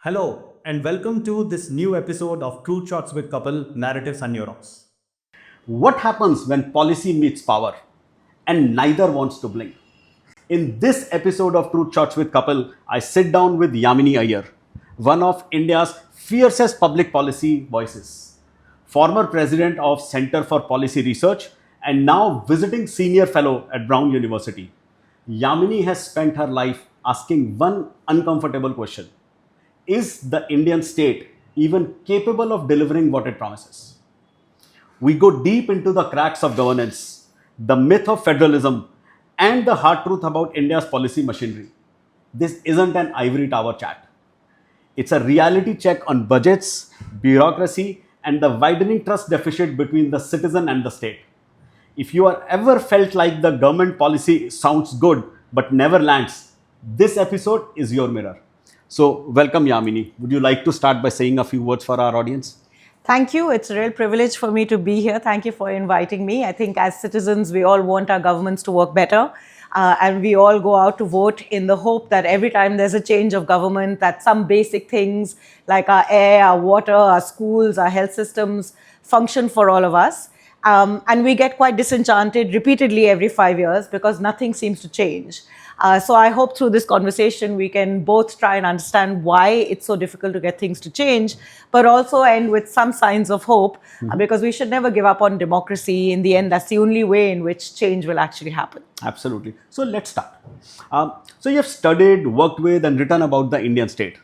Hello, and welcome to this new episode of Truth Shots with Kapil Narratives and Neurons. What happens when policy meets power and neither wants to blink? In this episode of Truth Shots with Kapil, I sit down with Yamini Aiyar, one of India's fiercest public policy voices, former president of Center for Policy Research and now visiting senior fellow at Brown University. Yamini has spent her life asking one uncomfortable question: is the Indian state even capable of delivering what it promises? We go deep into the cracks of governance, the myth of federalism, and the hard truth about India's policy machinery. This isn't an ivory tower chat. It's a reality check on budgets, bureaucracy, and the widening trust deficit between the citizen and the state. If you are ever felt like the government policy sounds good but never lands, this episode is your mirror. So, welcome, Yamini. Would you like to start by saying a few words for our audience? Thank you. It's a real privilege for me to be here. Thank you for inviting me. I think as citizens, we all want our governments to work better. And we all go out to vote in the hope that every time there's a change of government, that some basic things like our air, our water, our schools, our health systems function for all of us. And we get quite disenchanted repeatedly every 5 years because nothing seems to change. So I hope through this conversation we can both try and understand why it's so difficult to get things to change, but also end with some signs of hope because we should never give up on democracy. In the end, that's the only way in which change will actually happen. Absolutely. So let's start. So you have studied, worked with, and written about the Indian state.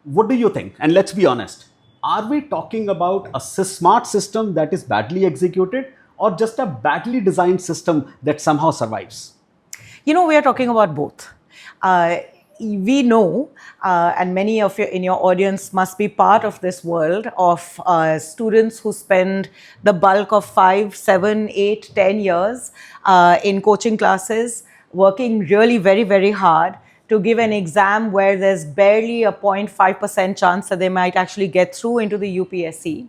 What do you think? And let's be honest. Are we talking about a smart system that is badly executed, or just a badly designed system that somehow survives? You know, we are talking about both. We know, and many of you in your audience must be part of this world of students who spend the bulk of 5, 7, 8, 10 years in coaching classes, working really very, very hard to give an exam where there's barely a 0.5% chance that they might actually get through into the UPSC.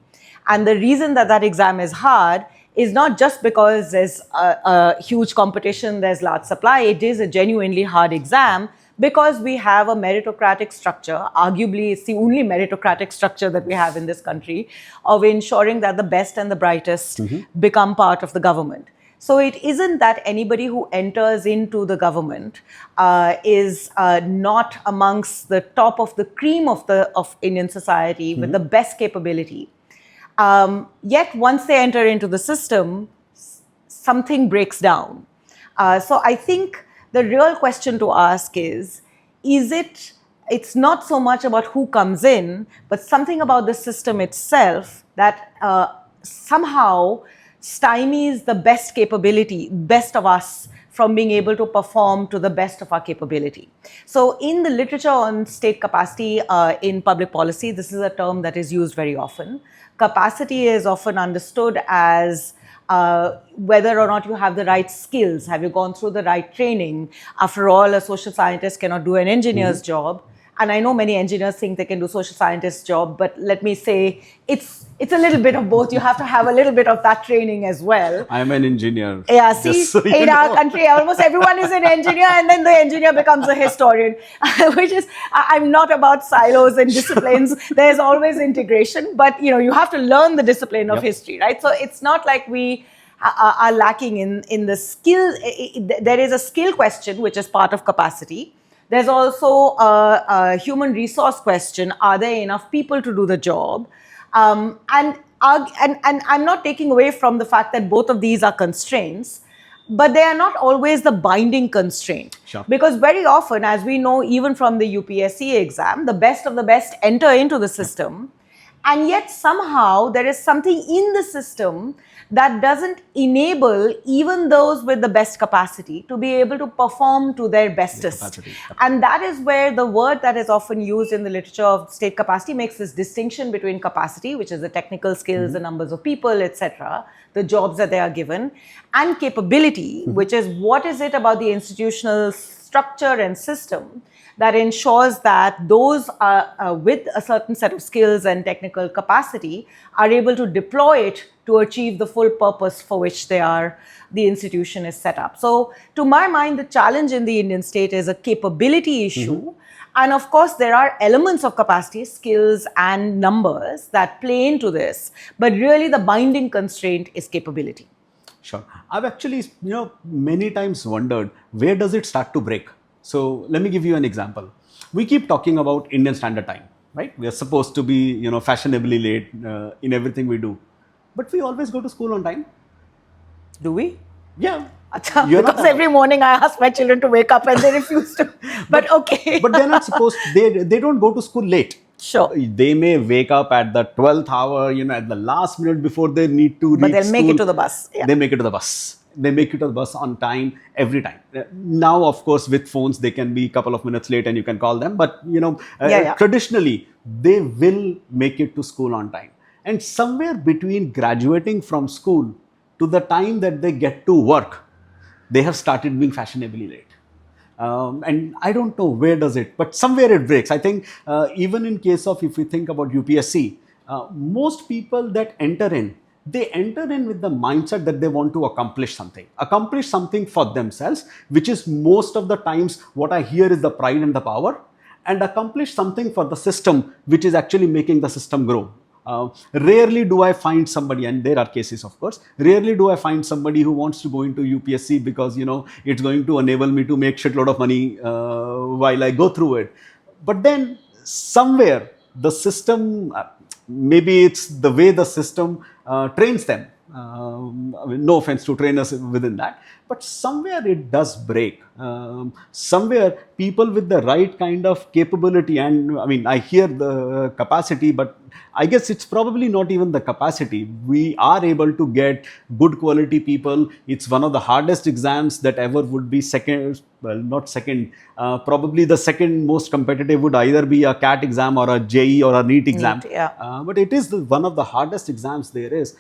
And the reason that that exam is hard is not just because there's a huge competition, there's large supply. It is a genuinely hard exam because we have a meritocratic structure. Arguably, it's the only meritocratic structure that we have in this country of ensuring that the best and the brightest become part of the government. So it isn't that anybody who enters into the government is not amongst the top of the cream of Indian society with the best capability. Yet once they enter into the system, something breaks down. So I think the real question to ask is it's not so much about who comes in, but something about the system itself that somehow stymies the best capability, best of us, from being able to perform to the best of our capability. So in the literature on state capacity in public policy, this is a term that is used very often. Capacity is often understood as whether or not you have the right skills. Have you gone through the right training? After all, a social scientist cannot do an engineer's job. And I know many engineers think they can do social scientist's job, but let me say it's a little bit of both. You have to have a little bit of that training as well. I'm an engineer. Yeah, see, So in our country, almost everyone is an engineer, and then the engineer becomes a historian, which is, I'm not about silos and disciplines. There's always integration, but you have to learn the discipline of history, right? So it's not like we are lacking in the skill. There is a skill question, which is part of capacity. There's also a human resource question. Are there enough people to do the job? And I'm not taking away from the fact that both of these are constraints, but they are not always the binding constraint. Sure. Because very often, as we know, even from the UPSC exam, the best of the best enter into the system. And yet somehow there is something in the system that doesn't enable even those with the best capacity to be able to perform to their bestest. And that is where the word that is often used in the literature of state capacity makes this distinction between capacity, which is the technical skills, the numbers of people, etc., the jobs that they are given, and capability, which is what is it about the institutional structure and system that ensures that those with a certain set of skills and technical capacity are able to deploy it to achieve the full purpose for which the institution is set up. So to my mind, the challenge in the Indian state is a capability issue And of course, there are elements of capacity, skills, and numbers that play into this. But really, the binding constraint is capability. Sure. I've actually, many times wondered, where does it start to break? So let me give you an example. We keep talking about Indian Standard Time, right? We are supposed to be, fashionably late in everything we do. But we always go to school on time. Do we? Yeah. Achha, You're because not- every morning I ask my children to wake up and they refuse to. But okay. But they're not supposed, they don't go to school late. Sure. They may wake up at the 12th hour, at the last minute before they need to reach But they'll make it school. to the bus. Yeah. They make it to the bus. They make it to the bus on time every time. Now, of course, with phones, they can be a couple of minutes late and you can call them. But, traditionally, they will make it to school on time. And somewhere between graduating from school to the time that they get to work, they have started being fashionably late. And I don't know where does it, but somewhere it breaks. I think even in case of, if we think about UPSC, most people that enter in, they enter in with the mindset that they want to accomplish something for themselves, which is most of the times what I hear is the pride and the power, and accomplish something for the system, which is actually making the system grow. Rarely do I find somebody, and there are cases of course, rarely do I find somebody who wants to go into UPSC because it's going to enable me to make shitload of money while I go through it. But then somewhere the system, maybe it's the way the system trains them. No offense to trainers within that, but somewhere it does break. Somewhere people with the right kind of capability, and I hear the capacity, but I guess it's probably not even the capacity. We are able to get good quality people. It's one of the hardest exams that ever would be not second, probably the second most competitive would either be a CAT exam or a JE or a NEET exam. Yeah. But it is one of the hardest exams there is.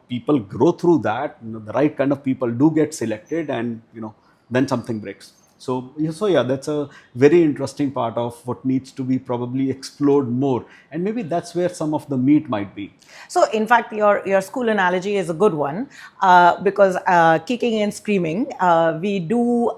People grow through that. The right kind of people do get selected, and then something breaks. So yeah, that's a very interesting part of what needs to be probably explored more, and maybe that's where some of the meat might be. So, in fact, your school analogy is a good one because kicking and screaming, we do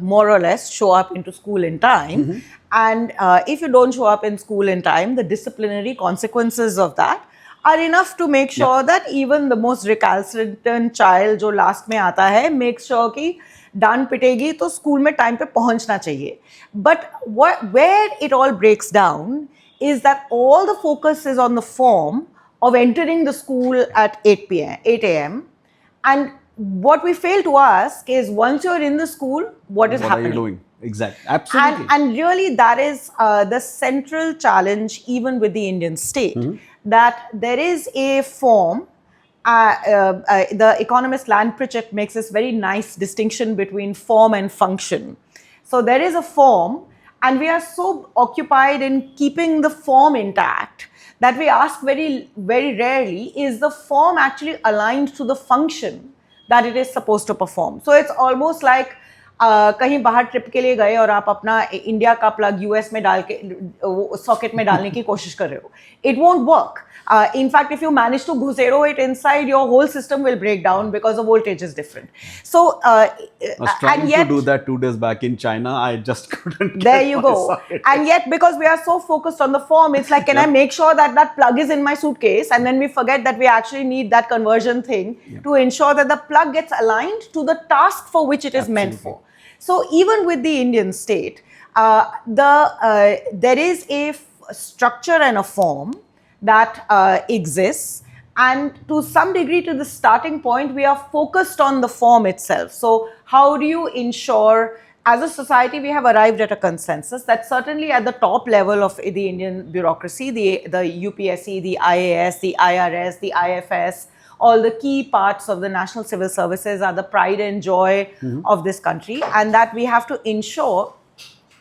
more or less show up into school in time. And if you don't show up in school in time, the disciplinary consequences of that are enough to make sure that even the most recalcitrant child जो last में आता है makes sure कि डांट पिटेगी तो school में time पे पहुंचना चाहिए. But where it all breaks down is that all the focus is on the form of entering the school at 8 a.m. And what we fail to ask is once you're in the school, what is happening? What are you doing? Exactly. Absolutely. And really that is the central challenge even with the Indian state, that there is a form. The economist Land Pritchett makes this very nice distinction between form and function. So there is a form, and we are so occupied in keeping the form intact that we ask very, very rarely, is the form actually aligned to the function that it is supposed to perform? So it's almost like कहीं बाहर trip के लिए गए और आप अपना India का plug US में डाल के सॉकेट में डालने की कोशिश कर रहे हो. It won't work. In fact, if you manage to घुसेरो it inside, your whole system will break down because the voltage is different. So, I was trying and yet, to do that 2 days back in China. I just couldn't. There you go. And yet, because we are so focused on the form, it's like, can I make sure that that plug is in my suitcase? And then we forget that we actually need that conversion thing to ensure that the plug gets aligned to the task for which it is meant for. So even with the Indian state, there is a structure and a form that exists, and to some degree, to the starting point, we are focused on the form itself. So how do you ensure, as a society, we have arrived at a consensus that certainly at the top level of the Indian bureaucracy, the UPSC, the IAS, the IRS, the IFS, all the key parts of the national civil services are the pride and joy of this country, and that we have to ensure.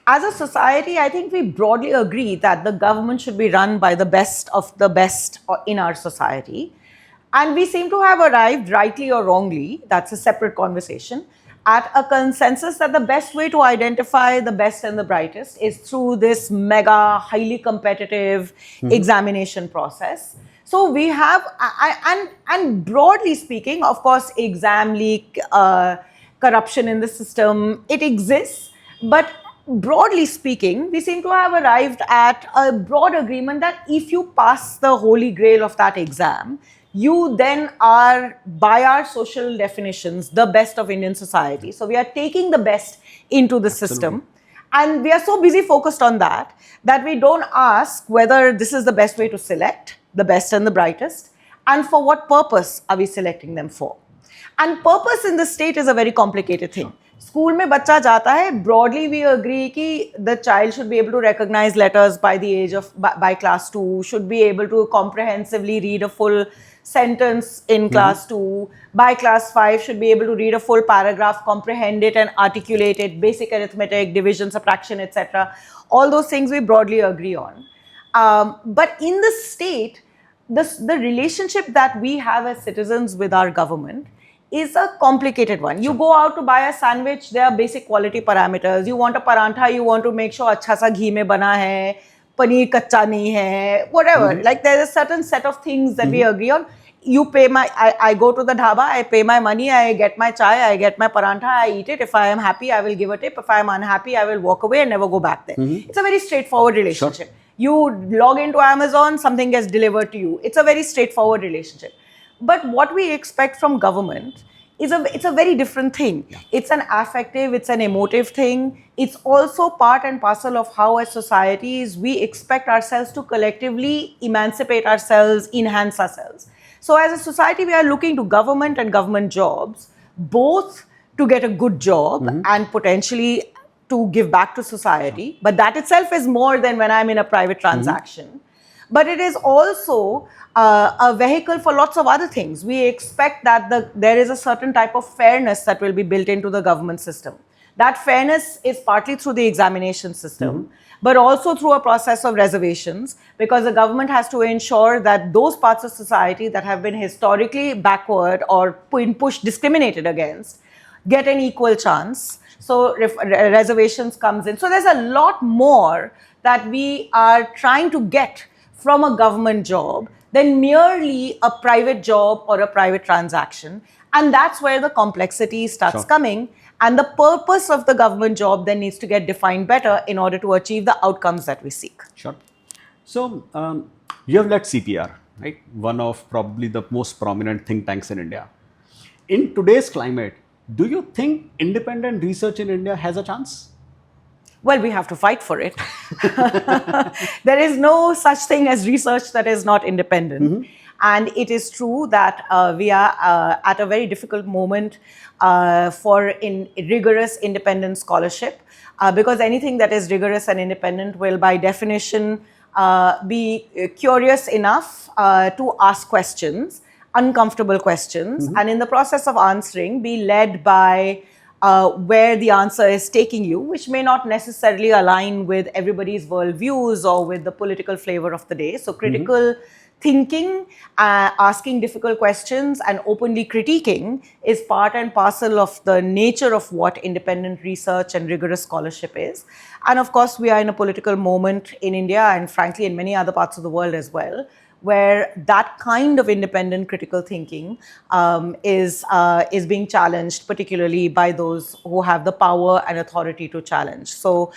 As a society, I think we broadly agree that the government should be run by the best of the best in our society. And we seem to have arrived, rightly or wrongly, that's a separate conversation, at a consensus that the best way to identify the best and the brightest is through this mega, highly competitive examination process. So we have, and broadly speaking, of course, exam leak, corruption in the system, it exists. But broadly speaking, we seem to have arrived at a broad agreement that if you pass the holy grail of that exam, you then are, by our social definitions, the best of Indian society. So we are taking the best into the system. And we are so busy focused on that that we don't ask whether this is the best way to select the best and the brightest, and for what purpose are we selecting them for. And purpose in the state is a very complicated thing. School में बच्चा जाता है, broadly we agree कि the child should be able to recognize letters by the age of, by class 2, should be able to comprehensively read a full sentence in class 2, by class 5 should be able to read a full paragraph, comprehend it and articulate it, basic arithmetic, division, subtraction, etc. All those things we broadly agree on. But in the state, the relationship that we have as citizens with our government is a complicated one. You go out to buy a sandwich, there are basic quality parameters. You want a parantha, you want to make sure अच्छा सा घी में बना है, paneer कच्चा नहीं है, whatever. Like there's a certain set of things that we agree on. You pay I go to the dhaba, I pay my money, I get my chai, I get my parantha, I eat it. If I am happy, I will give a tip. If I am unhappy, I will walk away and never go back there. It's a very straightforward relationship. Sure. You log into Amazon, something gets delivered to you. It's a very straightforward relationship. But what we expect from government it's a very different thing. Yeah. It's an affective, it's an emotive thing. It's also part and parcel of how as societies we expect ourselves to collectively emancipate ourselves, enhance ourselves. So as a society, we are looking to government and government jobs, both to get a good job and potentially to give back to society. But that itself is more than when I'm in a private transaction. But it is also a vehicle for lots of other things. We expect that there is a certain type of fairness that will be built into the government system. That fairness is partly through the examination system, but also through a process of reservations, because the government has to ensure that those parts of society that have been historically backward or discriminated against get an equal chance. So reservations comes in. So there's a lot more that we are trying to get from a government job than merely a private job or a private transaction. And that's where the complexity starts coming. And the purpose of the government job then needs to get defined better in order to achieve the outcomes that we seek. Sure. So you have led CPR, right? One of probably the most prominent think tanks in India. In today's climate, do you think independent research in India has a chance? Well, we have to fight for it. There is no such thing as research that is not independent. And it is true that we are at a very difficult moment for rigorous independent scholarship, because anything that is rigorous and independent will by definition be curious enough to ask questions, uncomfortable questions, and in the process of answering be led by where the answer is taking you, which may not necessarily align with everybody's worldviews or with the political flavor of the day. So critical thinking, asking difficult questions and openly critiquing is part and parcel of the nature of what independent research and rigorous scholarship is. And of course, we are in a political moment in India and frankly in many other parts of the world as well, where that kind of independent critical thinking is being challenged, particularly by those who have the power and authority to challenge. So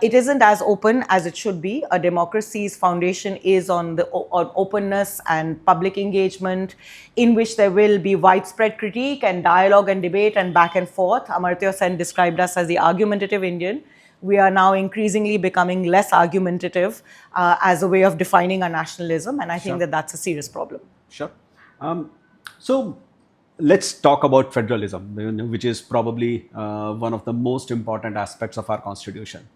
it isn't as open as it should be. A democracy's foundation is on openness and public engagement, in which there will be widespread critique and dialogue and debate and back and forth. Amartya Sen described us as the argumentative Indian. We are now increasingly becoming less argumentative as a way of defining our nationalism. And I think that that's a serious problem. Sure. So let's talk about federalism, which is probably one of the most important aspects of our constitution.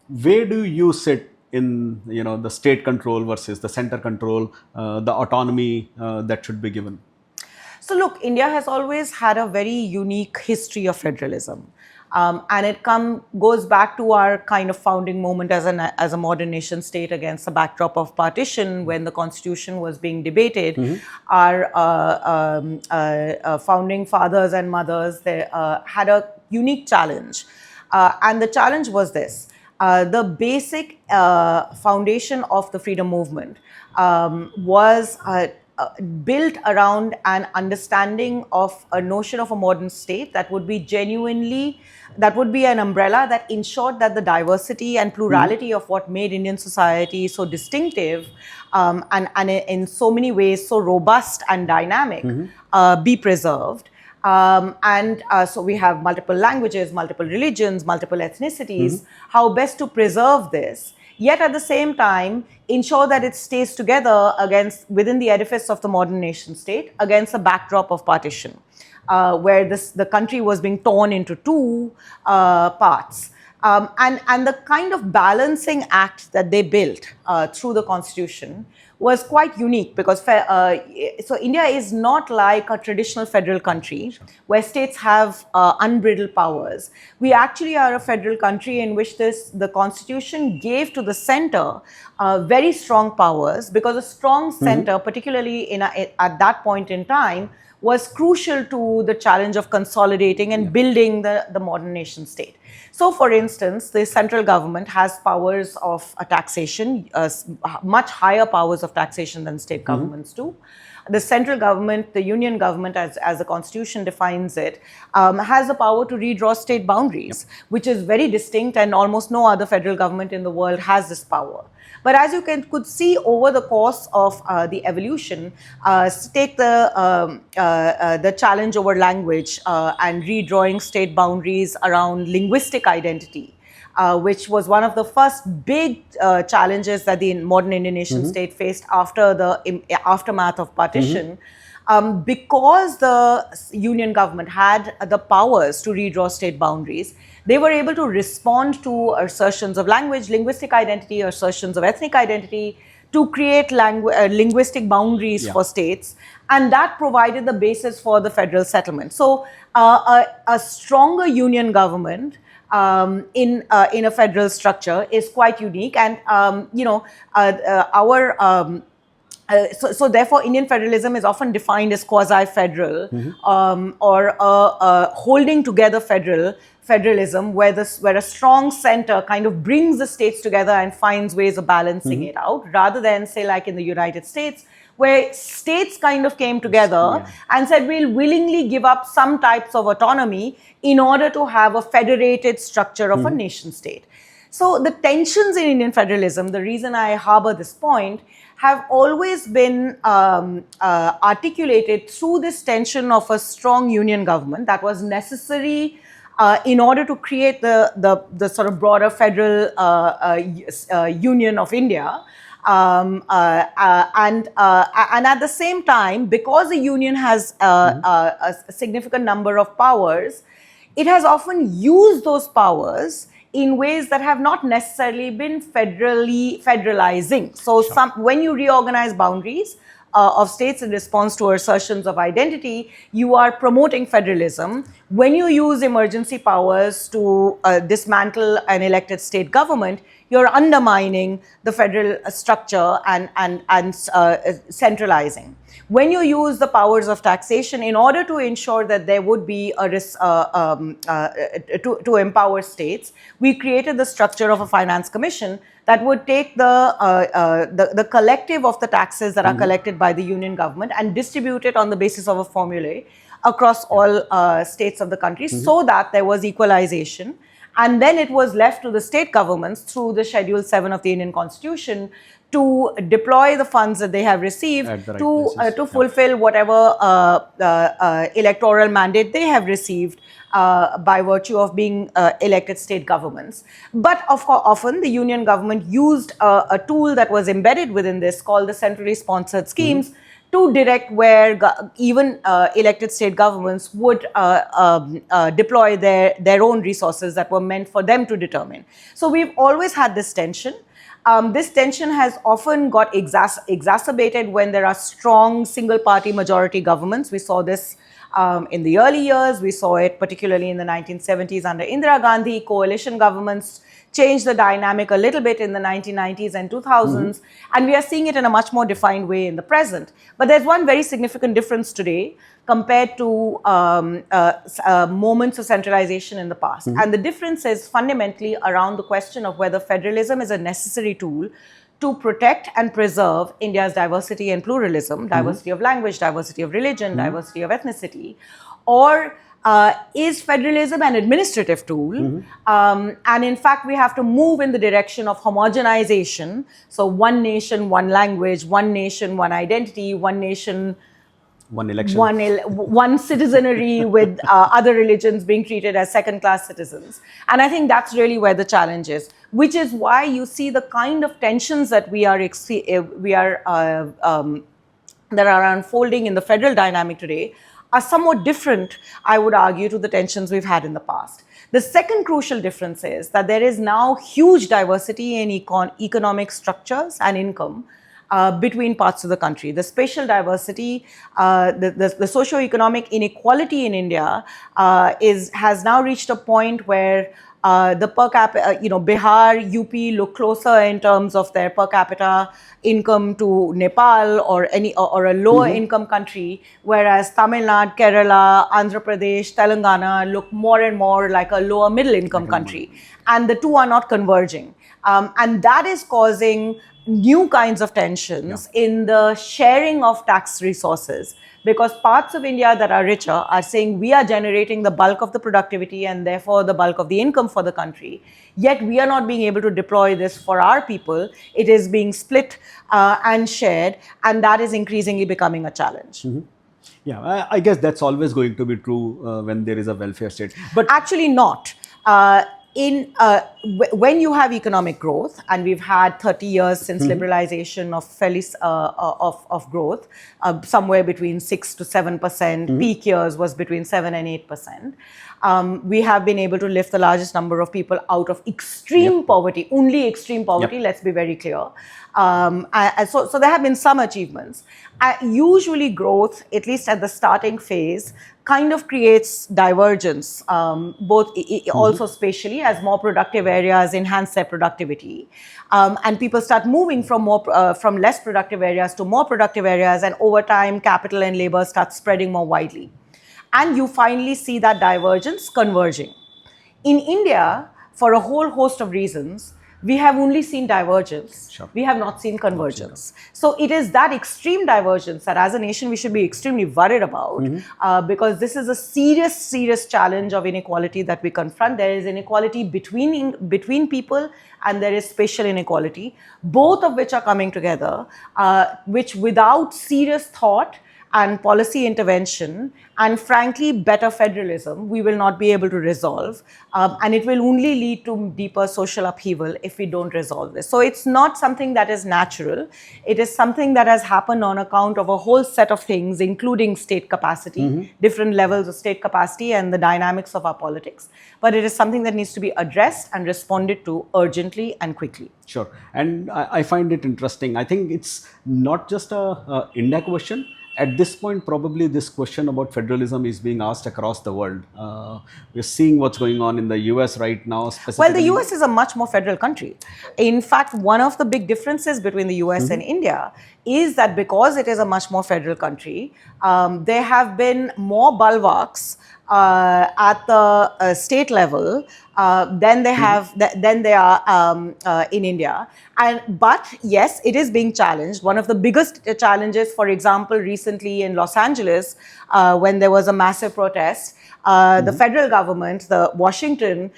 Where do you sit in the state control versus the center control, the autonomy that should be given? So look, India has always had a very unique history of federalism. And it goes back to our kind of founding moment as a modern nation state against the backdrop of partition, when the constitution was being debated. Our founding fathers and mothers had a unique challenge. And the challenge was this. The basic foundation of the freedom movement was built around an understanding of a notion of a modern state that would be that would be an umbrella that ensured that the diversity and plurality of what made Indian society so distinctive and in so many ways so robust and dynamic be preserved. So we have multiple languages, multiple religions, multiple ethnicities. How best to preserve this, yet at the same time ensure that it stays together within the edifice of the modern nation state against a backdrop of partition, where the country was being torn into two parts. And the kind of balancing act that they built through the constitution was quite unique, because so India is not like a traditional federal country where states have unbridled powers. We actually are a federal country in which the constitution gave to the center very strong powers, because a strong center, particularly at that point in time, was crucial to the challenge of consolidating and building the modern nation state. So, for instance, the central government has powers of taxation, much higher powers of taxation than state governments do. The central government, the union government, as the constitution defines it, has the power to redraw state boundaries, which is very distinct, and almost no other federal government in the world has this power. But as you could see over the course of the evolution, take the challenge over language and redrawing state boundaries around linguistic identity, which was one of the first big challenges that the modern Indian nation state faced after the aftermath of partition. Because the union government had the powers to redraw state boundaries, they were able to respond to assertions of language, linguistic identity, assertions of ethnic identity, to create linguistic boundaries for states, and that provided the basis for the federal settlement. So a stronger union government in a federal structure is quite unique, and so therefore, Indian federalism is often defined as quasi-federal or holding together federalism, where a strong center kind of brings the states together and finds ways of balancing it out, rather than, say, like in the United States, where states kind of came together and said, we'll willingly give up some types of autonomy in order to have a federated structure of a nation state. So the tensions in Indian federalism, the reason I harbor this point, have always been articulated through this tension of a strong union government that was necessary in order to create the sort of broader federal union of India. And at the same time, because the union has a significant number of powers, it has often used those powers in ways that have not necessarily been federalizing. So when you reorganize boundaries of states in response to assertions of identity, you are promoting federalism. When you use emergency powers to dismantle an elected state government, you're undermining the federal structure and centralizing. When you use the powers of taxation in order to ensure that there would be to empower states, we created the structure of a finance commission that would take the collective of the taxes that are collected by the union government and distribute it on the basis of a formulae across all states of the country, so that there was equalization. And then it was left to the state governments through the Schedule 7 of the Indian Constitution to deploy the funds that they have received to fulfill whatever electoral mandate they have received by virtue of being elected state governments. But often the union government used a tool that was embedded within this called the centrally sponsored schemes to direct where even elected state governments would deploy their own resources that were meant for them to determine. So we've always had this tension. This tension has often got exacerbated when there are strong single-party majority governments. We saw this in the early years. We saw it particularly in the 1970s under Indira Gandhi. Coalition governments changed the dynamic a little bit in the 1990s and 2000s, and we are seeing it in a much more defined way in the present. But there's one very significant difference today compared to moments of centralization in the past. And the difference is fundamentally around the question of whether federalism is a necessary tool to protect and preserve India's diversity and pluralism, diversity of language, diversity of religion, diversity of ethnicity, or is federalism an administrative tool? And in fact, we have to move in the direction of homogenization. So one nation, one language, one nation, one identity, one nation, one election, one citizenry with other religions being treated as second-class citizens. And I think that's really where the challenge is, which is why you see the kind of tensions that that are unfolding in the federal dynamic today are somewhat different, I would argue, to the tensions we've had in the past. The second crucial difference is that there is now huge diversity in economic structures and income between parts of the country. The spatial diversity, the socio-economic inequality in India has now reached a point where the per capita, Bihar, UP look closer in terms of their per capita income to Nepal or a lower income country, whereas Tamil Nadu, Kerala, Andhra Pradesh, Telangana look more and more like a lower middle income country. And the two are not converging. And that is causing new kinds of tensions in the sharing of tax resources, because parts of India that are richer are saying we are generating the bulk of the productivity and therefore the bulk of the income for the country, yet we are not being able to deploy this for our people. It is being split and shared, and that is increasingly becoming a challenge. Yeah, I guess that's always going to be true when there is a welfare state. But actually not. When you have economic growth, and we've had 30 years since liberalization of growth, somewhere between 6 to 7%, peak years was between 7 and 8%. We have been able to lift the largest number of people out of extreme poverty, only extreme poverty, let's be very clear. So there have been some achievements. Usually growth, at least at the starting phase, kind of creates divergence, both also spatially, as more productive areas enhance their productivity. And people start moving from less productive areas to more productive areas, and over time, capital and labor start spreading more widely. And you finally see that divergence converging. In India, for a whole host of reasons, we have only seen divergence. Sure. We have not seen convergence. So it is that extreme divergence that as a nation we should be extremely worried about, because this is a serious, serious challenge of inequality that we confront. There is inequality between people, and there is spatial inequality, both of which are coming together, which without serious thought and policy intervention and frankly better federalism, we will not be able to resolve, and it will only lead to deeper social upheaval if we don't resolve this. So it's not something that is natural. It is something that has happened on account of a whole set of things, including state capacity, different levels of state capacity and the dynamics of our politics. But it is something that needs to be addressed and responded to urgently and quickly. Sure. And I find it interesting. I think it's not just a India question. At this point, probably this question about federalism is being asked across the world. We're seeing what's going on in the US right now. Well, the US is a much more federal country. In fact, one of the big differences between the US and India is that because it is a much more federal country, there have been more bulwarks at the state level than they have than they are in India. But yes, it is being challenged. One of the biggest challenges, for example, recently in Los Angeles, when there was a massive protest, the federal government, the Washington,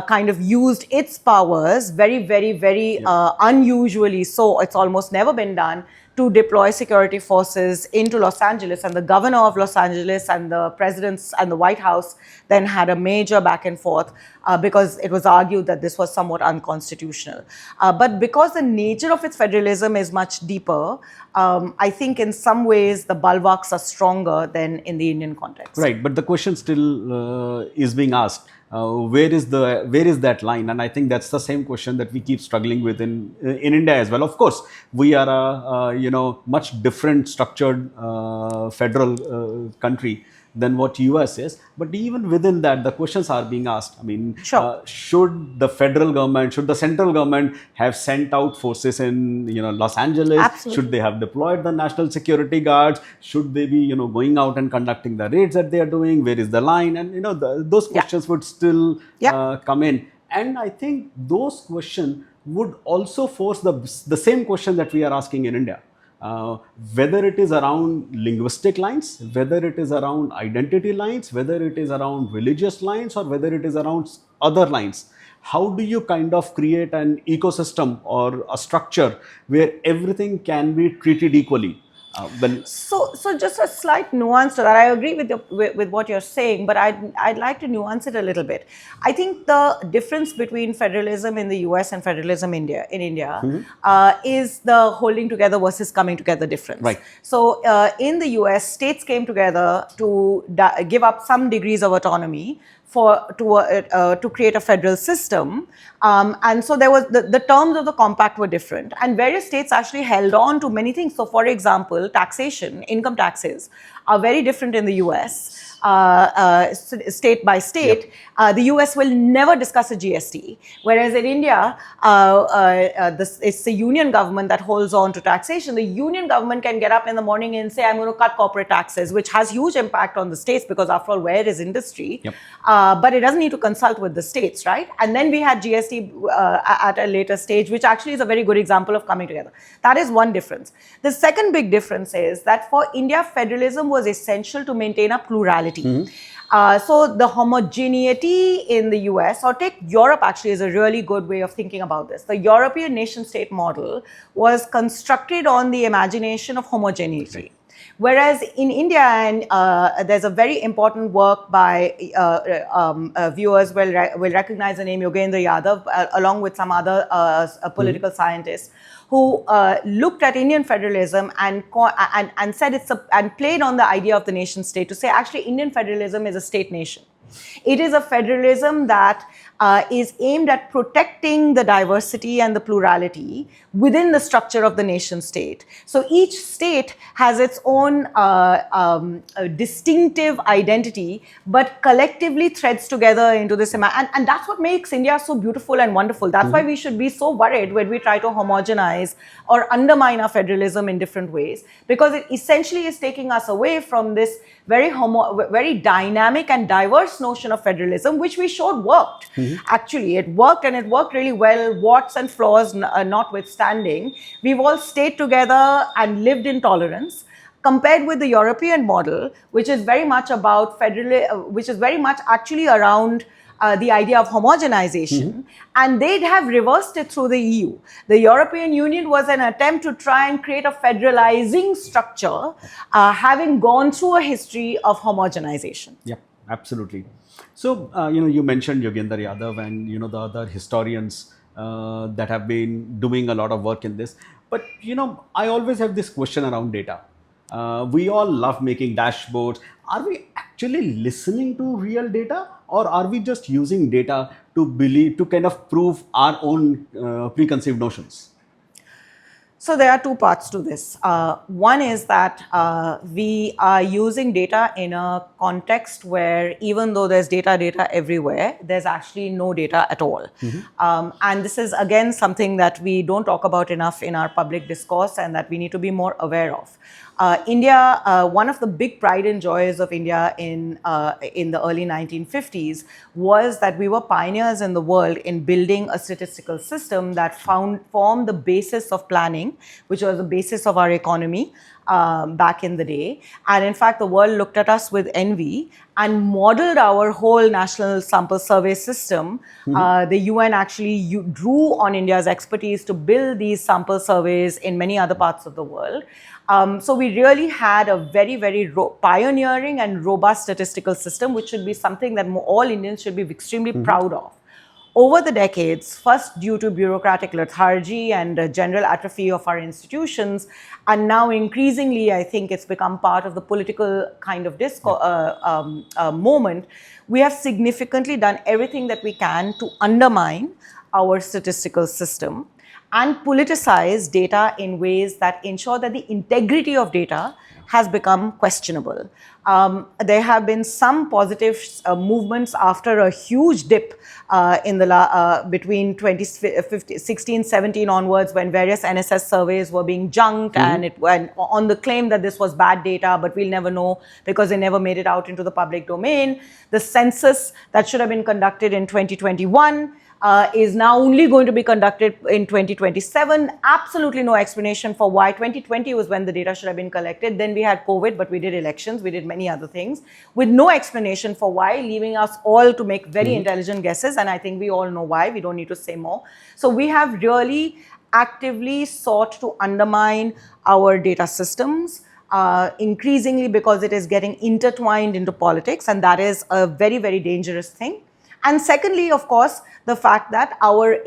kind of used its powers very unusually, so it's almost never been done, to deploy security forces into Los Angeles. And the governor of Los Angeles and the presidents and the White House then had a major back and forth because it was argued that this was somewhat unconstitutional. But because the nature of its federalism is much deeper, I think in some ways the bulwarks are stronger than in the Indian context. Right, but the question still is being asked. Where is that line? And I think that's the same question that we keep struggling with in India as well. Of course, we are a much different structured federal country than what US is. But even within that, the questions are being asked. I mean, should the federal government, should the central government have sent out forces in Los Angeles? Absolutely. Should they have deployed the national security guards? Should they be going out and conducting the raids that they are doing? Where is the line? And those questions would still come in. And I think those questions would also force the same question that we are asking in India. Whether it is around linguistic lines, whether it is around identity lines, whether it is around religious lines, or whether it is around other lines. How do you kind of create an ecosystem or a structure where everything can be treated equally? So just a slight nuance to that. I agree with what you're saying, but I'd like to nuance it a little bit. I think the difference between federalism in the US and federalism in India is the holding together versus coming together difference. Right. So in the US, states came together to give up some degrees of autonomy to create a federal system, and so there was the terms of the compact were different, and various states actually held on to many things. So, for example, taxation, income taxes are very different in the US. State by state, the US will never discuss a GST, whereas in India, it's the union government that holds on to taxation. The union government can get up in the morning and say, I'm going to cut corporate taxes, which has huge impact on the states because, after all, where is industry? But it doesn't need to consult with the states, right? And then we had GST at a later stage, which actually is a very good example of coming together. That is one difference. The second big difference is that for India, federalism was essential to maintain a plurality. So the homogeneity in the US, or take Europe actually, is a really good way of thinking about this. The European nation-state model was constructed on the imagination of homogeneity. Whereas in India, and there's a very important work by viewers will recognize the name Yogendra Yadav, along with some other political scientists, who looked at Indian federalism and said and played on the idea of the nation state to say, actually, Indian federalism is a state nation. It is a federalism that is aimed at protecting the diversity and the plurality within the structure of the nation state. So each state has its own distinctive identity, but collectively threads together into this. And that's what makes India so beautiful and wonderful. That's why we should be so worried when we try to homogenize or undermine our federalism in different ways, because it essentially is taking us away from this very dynamic and diverse notion of federalism, which we showed worked. Actually, it worked, and it worked really well, warts and flaws notwithstanding. We've all stayed together and lived in tolerance, compared with the European model, which is very much about which is very much actually around the idea of homogenization, and they'd have reversed it through the EU. The European Union was an attempt to try and create a federalizing structure, having gone through a history of homogenization. Yeah, absolutely. So, you mentioned Yogendra Yadav and, the other historians that have been doing a lot of work in this. But, I always have this question around data. We all love making dashboards. Are we actually listening to real data, or are we just using data to kind of prove our own preconceived notions? So there are two parts to this. One is that we are using data in a context where, even though there's data everywhere, there's actually no data at all. And this is, again, something that we don't talk about enough in our public discourse, and that we need to be more aware of. India, one of the big pride and joys of India in the early 1950s was that we were pioneers in the world in building a statistical system that formed the basis of planning, which was the basis of our economy back in the day. And in fact, the world looked at us with envy and modeled our whole national sample survey system. The UN actually drew on India's expertise to build these sample surveys in many other parts of the world. So we really had a very, very pioneering and robust statistical system, which should be something that all Indians should be extremely proud of. Over the decades, first due to bureaucratic lethargy and general atrophy of our institutions, and now increasingly, I think it's become part of the political kind of moment, we have significantly done everything that we can to undermine our statistical system and politicize data in ways that ensure that the integrity of data has become questionable. There have been some positive movements after a huge dip in the between 2016-17 onwards, when various NSS surveys were being junked, and it went on the claim that this was bad data, but we'll never know because they never made it out into the public domain. The census that should have been conducted in 2021 is now only going to be conducted in 2027. Absolutely no explanation for why. 2020 was when the data should have been collected. Then we had COVID, but we did elections, we did many other things with no explanation for why, leaving us all to make very intelligent guesses. And I think we all know why. We don't need to say more. So we have really actively sought to undermine our data systems. Increasingly because it is getting intertwined into politics, and that is a very, very dangerous thing. And secondly, of course, the fact that our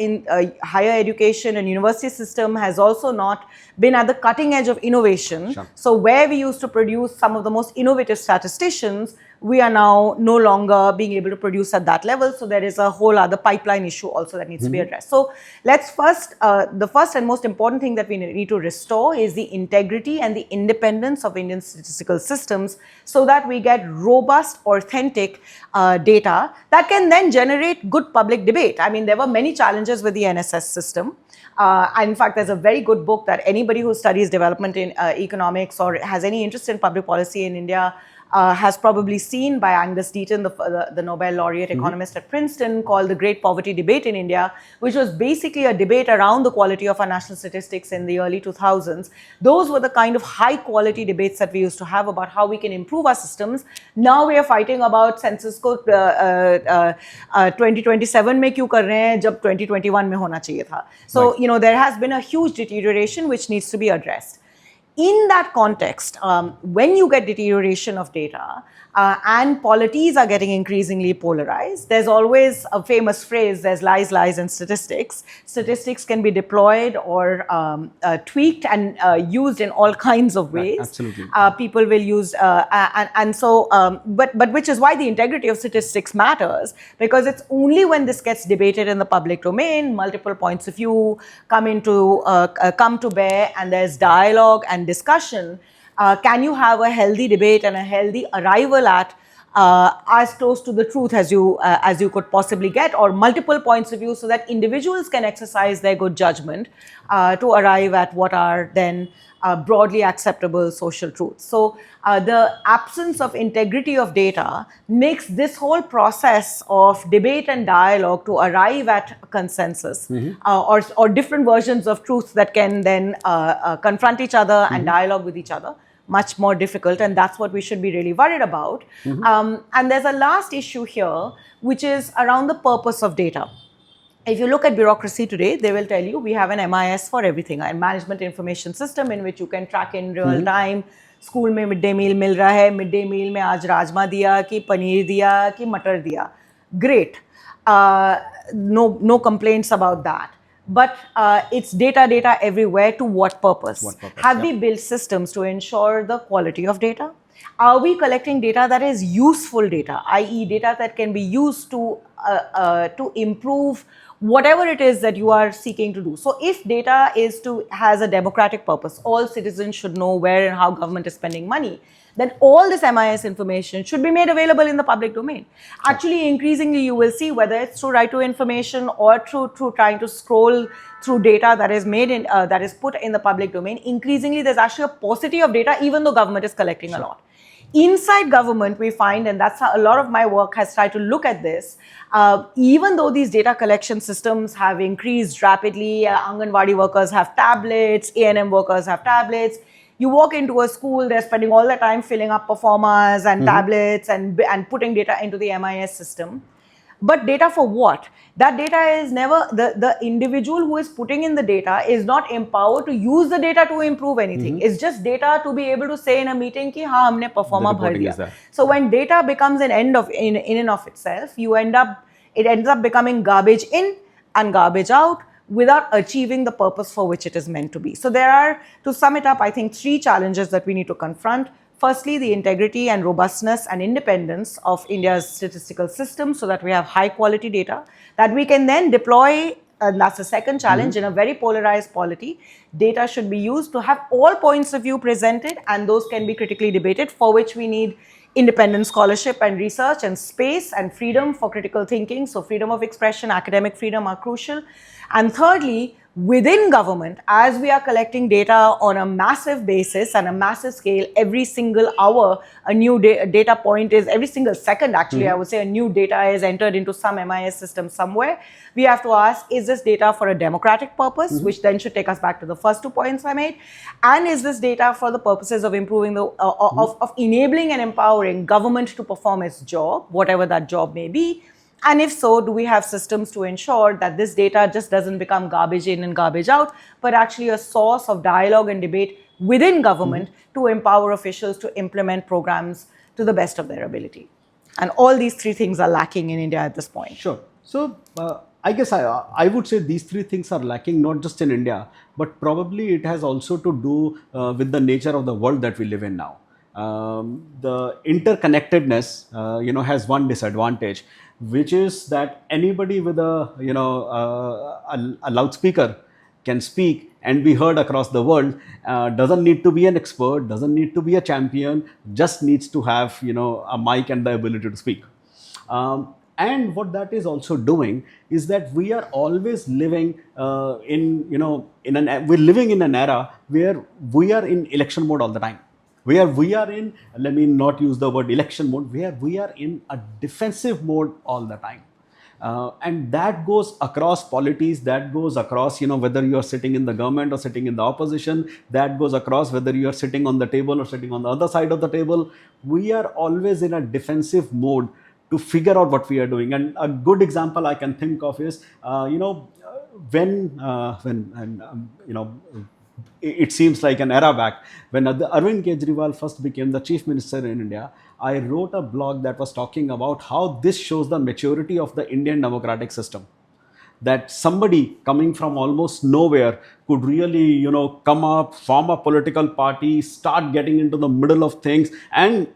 higher education and university system has also not been at the cutting edge of innovation. Sure. So where we used to produce some of the most innovative statisticians, we are now no longer being able to produce at that level. So there is a whole other pipeline issue also that needs to be addressed. So let's first, the first and most important thing that we need to restore is the integrity and the independence of Indian statistical systems so that we get robust, authentic data that can then generate good public debate. I mean, there were many challenges with the NSS system. In fact, there's a very good book that anybody who studies development in economics or has any interest in public policy in India has probably seen, by Angus Deaton, the Nobel laureate economist at Princeton, called The Great Poverty Debate in India, which was basically a debate around the quality of our national statistics in the early 2000s. Those were the kind of high quality debates that we used to have about how we can improve our systems. Now we are fighting about census को 2027 में क्यों कर रहे हैं जब 2021 में होना चाहिए था. So, you know, there has been a huge deterioration which needs to be addressed. In that context, when you get deterioration of data and polities are getting increasingly polarized, there's always a famous phrase, there's lies, lies and statistics. Statistics can be deployed or tweaked and used in all kinds of ways. Absolutely. People will use, but which is why the integrity of statistics matters, because it's only when this gets debated in the public domain, multiple points of view come to bear, and there's dialogue and discussion, can you have a healthy debate and a healthy arrival at as close to the truth as you could possibly get, or multiple points of view, so that individuals can exercise their good judgment to arrive at what are then broadly acceptable social truths. So the absence of integrity of data makes this whole process of debate and dialogue to arrive at consensus or different versions of truth that can then confront each other and dialogue with each other much more difficult, and that's what we should be really worried about. And there's a last issue here, which is around the purpose of data. If you look at bureaucracy today, they will tell you we have an MIS for everything, a management information system in which you can track in real time. School में midday meal मिल रहा है, midday meal में आज राजमा दिया कि पनीर दिया कि मटर दिया. Great. No complaints about that. But it's data everywhere. To what purpose? Have we built systems to ensure the quality of data? Are we collecting data that is useful data, i.e. data that can be used to improve whatever it is that you are seeking to do? So if data has a democratic purpose, all citizens should know where and how government is spending money, then all this MIS information should be made available in the public domain. Actually, increasingly, you will see, whether it's through right to information or through trying to scroll through data that is made in that is put in the public domain, increasingly there's actually a paucity of data, even though government is collecting a lot. Inside government, we find, and that's how a lot of my work has tried to look at this, even though these data collection systems have increased rapidly, Anganwadi workers have tablets, A&M workers have tablets. You walk into a school, they're spending all their time filling up performers and tablets and putting data into the MIS system. But data for what? That data is never, the individual who is putting in the data is not empowered to use the data to improve anything. It's just data to be able to say in a meeting ki हाँ हमने performer भर दिया. So when data becomes an end in and of itself, it ends up becoming garbage in and garbage out without achieving the purpose for which it is meant to be. So there are, to sum it up, I think 3 challenges that we need to confront. Firstly, the integrity and robustness and independence of India's statistical system, so that we have high quality data that we can then deploy. And that's the second challenge. In a very polarized polity, data should be used to have all points of view presented, and those can be critically debated, for which we need independent scholarship and research and space and freedom for critical thinking. So freedom of expression, academic freedom are crucial. And thirdly, within government, as we are collecting data on a massive basis and a massive scale, every single hour, a new data point is, every single second, actually, I would say a new data is entered into some MIS system somewhere. We have to ask, is this data for a democratic purpose, which then should take us back to the first 2 points I made? And is this data for the purposes of improving the, of enabling and empowering government to perform its job, whatever that job may be? And if so, do we have systems to ensure that this data just doesn't become garbage in and garbage out, but actually a source of dialogue and debate within government to empower officials to implement programs to the best of their ability? And all these three things are lacking in India at this point. Sure. So I guess I would say these three things are lacking not just in India, but probably it has also to do with the nature of the world that we live in now. The interconnectedness, has one disadvantage, which is that anybody with a loudspeaker can speak and be heard across the world. Doesn't need to be an expert, doesn't need to be a champion, just needs to have a mic and the ability to speak. And what that is also doing is that we are always living we're living in an era where we are in election mode all the time. Where we are in, let me not use the word election mode, where we are in a defensive mode all the time. And that goes across polities, that goes across, whether you are sitting in the government or sitting in the opposition, that goes across whether you are sitting on the table or sitting on the other side of the table. We are always in a defensive mode to figure out what we are doing. And a good example I can think of is, it seems like an era back when Arvind Kejriwal first became the chief minister in India. I wrote a blog that was talking about how this shows the maturity of the Indian democratic system. That somebody coming from almost nowhere could really, come up, form a political party, start getting into the middle of things, and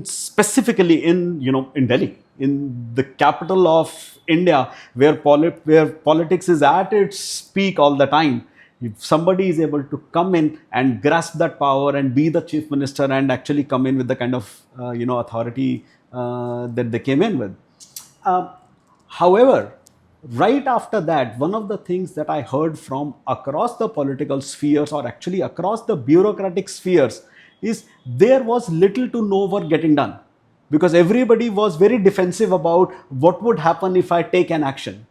specifically in Delhi, in the capital of India, where politics is at its peak all the time. If somebody is able to come in and grasp that power and be the chief minister and actually come in with the kind of authority that they came in with. However, right after that, one of the things that I heard from across the political spheres, or actually across the bureaucratic spheres, is there was little to no work getting done, because everybody was very defensive about what would happen if I take an action.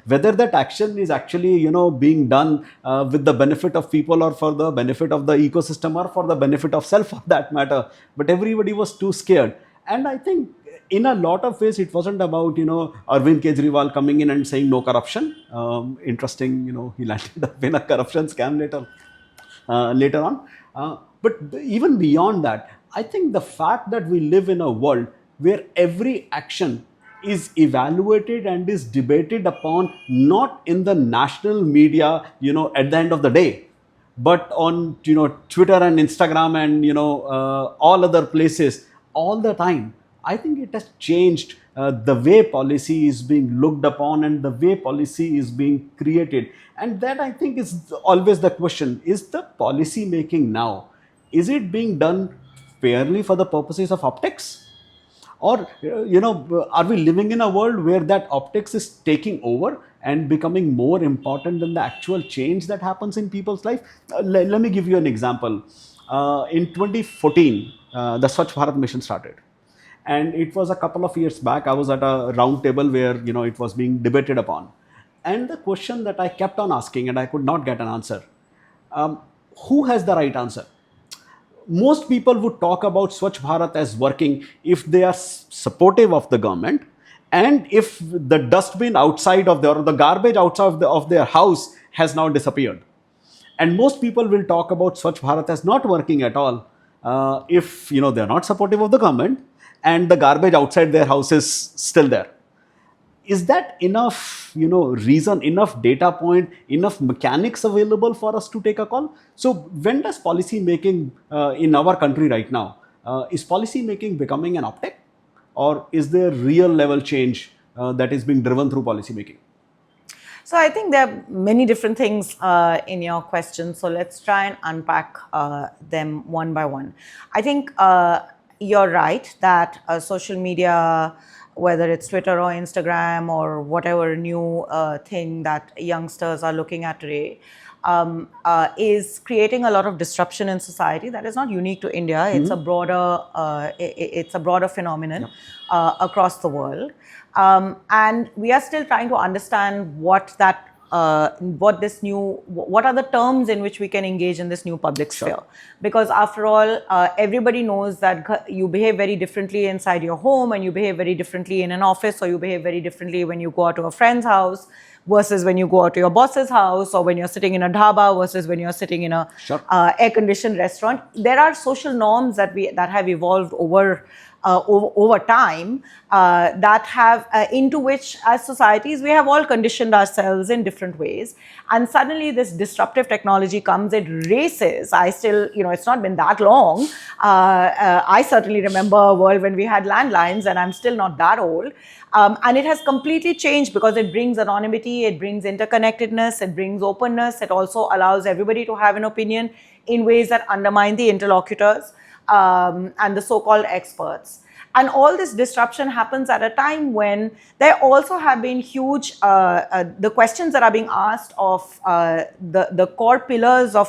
Whether that action is actually being done with the benefit of people, or for the benefit of the ecosystem, or for the benefit of self for that matter, but everybody was too scared. And I think in a lot of ways it wasn't about Arvind Kejriwal coming in and saying no corruption. Interesting, he landed up in a corruption scam later on. But even beyond that, I think the fact that we live in a world where every action is evaluated and is debated upon, not in the national media, at the end of the day, but on, Twitter and Instagram and, all other places all the time. I think it has changed the way policy is being looked upon and the way policy is being created. And that, I think, is always the question: is the policy making now, is it being done fairly for the purposes of optics? Or, are we living in a world where that optics is taking over and becoming more important than the actual change that happens in people's life? Let me give you an example. In 2014, the Swachh Bharat mission started. And it was a couple of years back. I was at a round table where, it was being debated upon. And the question that I kept on asking, and I could not get an answer, who has the right answer? Most people would talk about Swachh Bharat as working if they are supportive of the government, and if the dustbin outside of or the garbage outside of their house has now disappeared. And most people will talk about Swachh Bharat as not working at all if they are not supportive of the government and the garbage outside their house is still there. Is that enough, reason, enough data point, enough mechanics available for us to take a call? So when does policy making in our country right now, is policy making becoming an optic, or is there real level change that is being driven through policy making? So I think there are many different things in your question. So let's try and unpack them one by one. I think you're right that social media whether it's Twitter or Instagram or whatever new thing that youngsters are looking at today, is creating a lot of disruption in society that is not unique to India. It's a broader phenomenon across the world, and we are still trying to understand what are the terms in which we can engage in this new public sphere. Because after all, everybody knows that you behave very differently inside your home, and you behave very differently in an office, or you behave very differently when you go out to a friend's house versus when you go out to your boss's house, or when you're sitting in a dhaba versus when you're sitting in a air-conditioned restaurant. There are social norms that have evolved over time, that have into which, as societies, we have all conditioned ourselves in different ways. And suddenly this disruptive technology comes, it races. It's not been that long. I certainly remember a world when we had landlines, and I'm still not that old. And it has completely changed because it brings anonymity, it brings interconnectedness, it brings openness. It also allows everybody to have an opinion in ways that undermine the interlocutors and the so-called experts. And all this disruption happens at a time when there also have been huge, the questions that are being asked of the core pillars of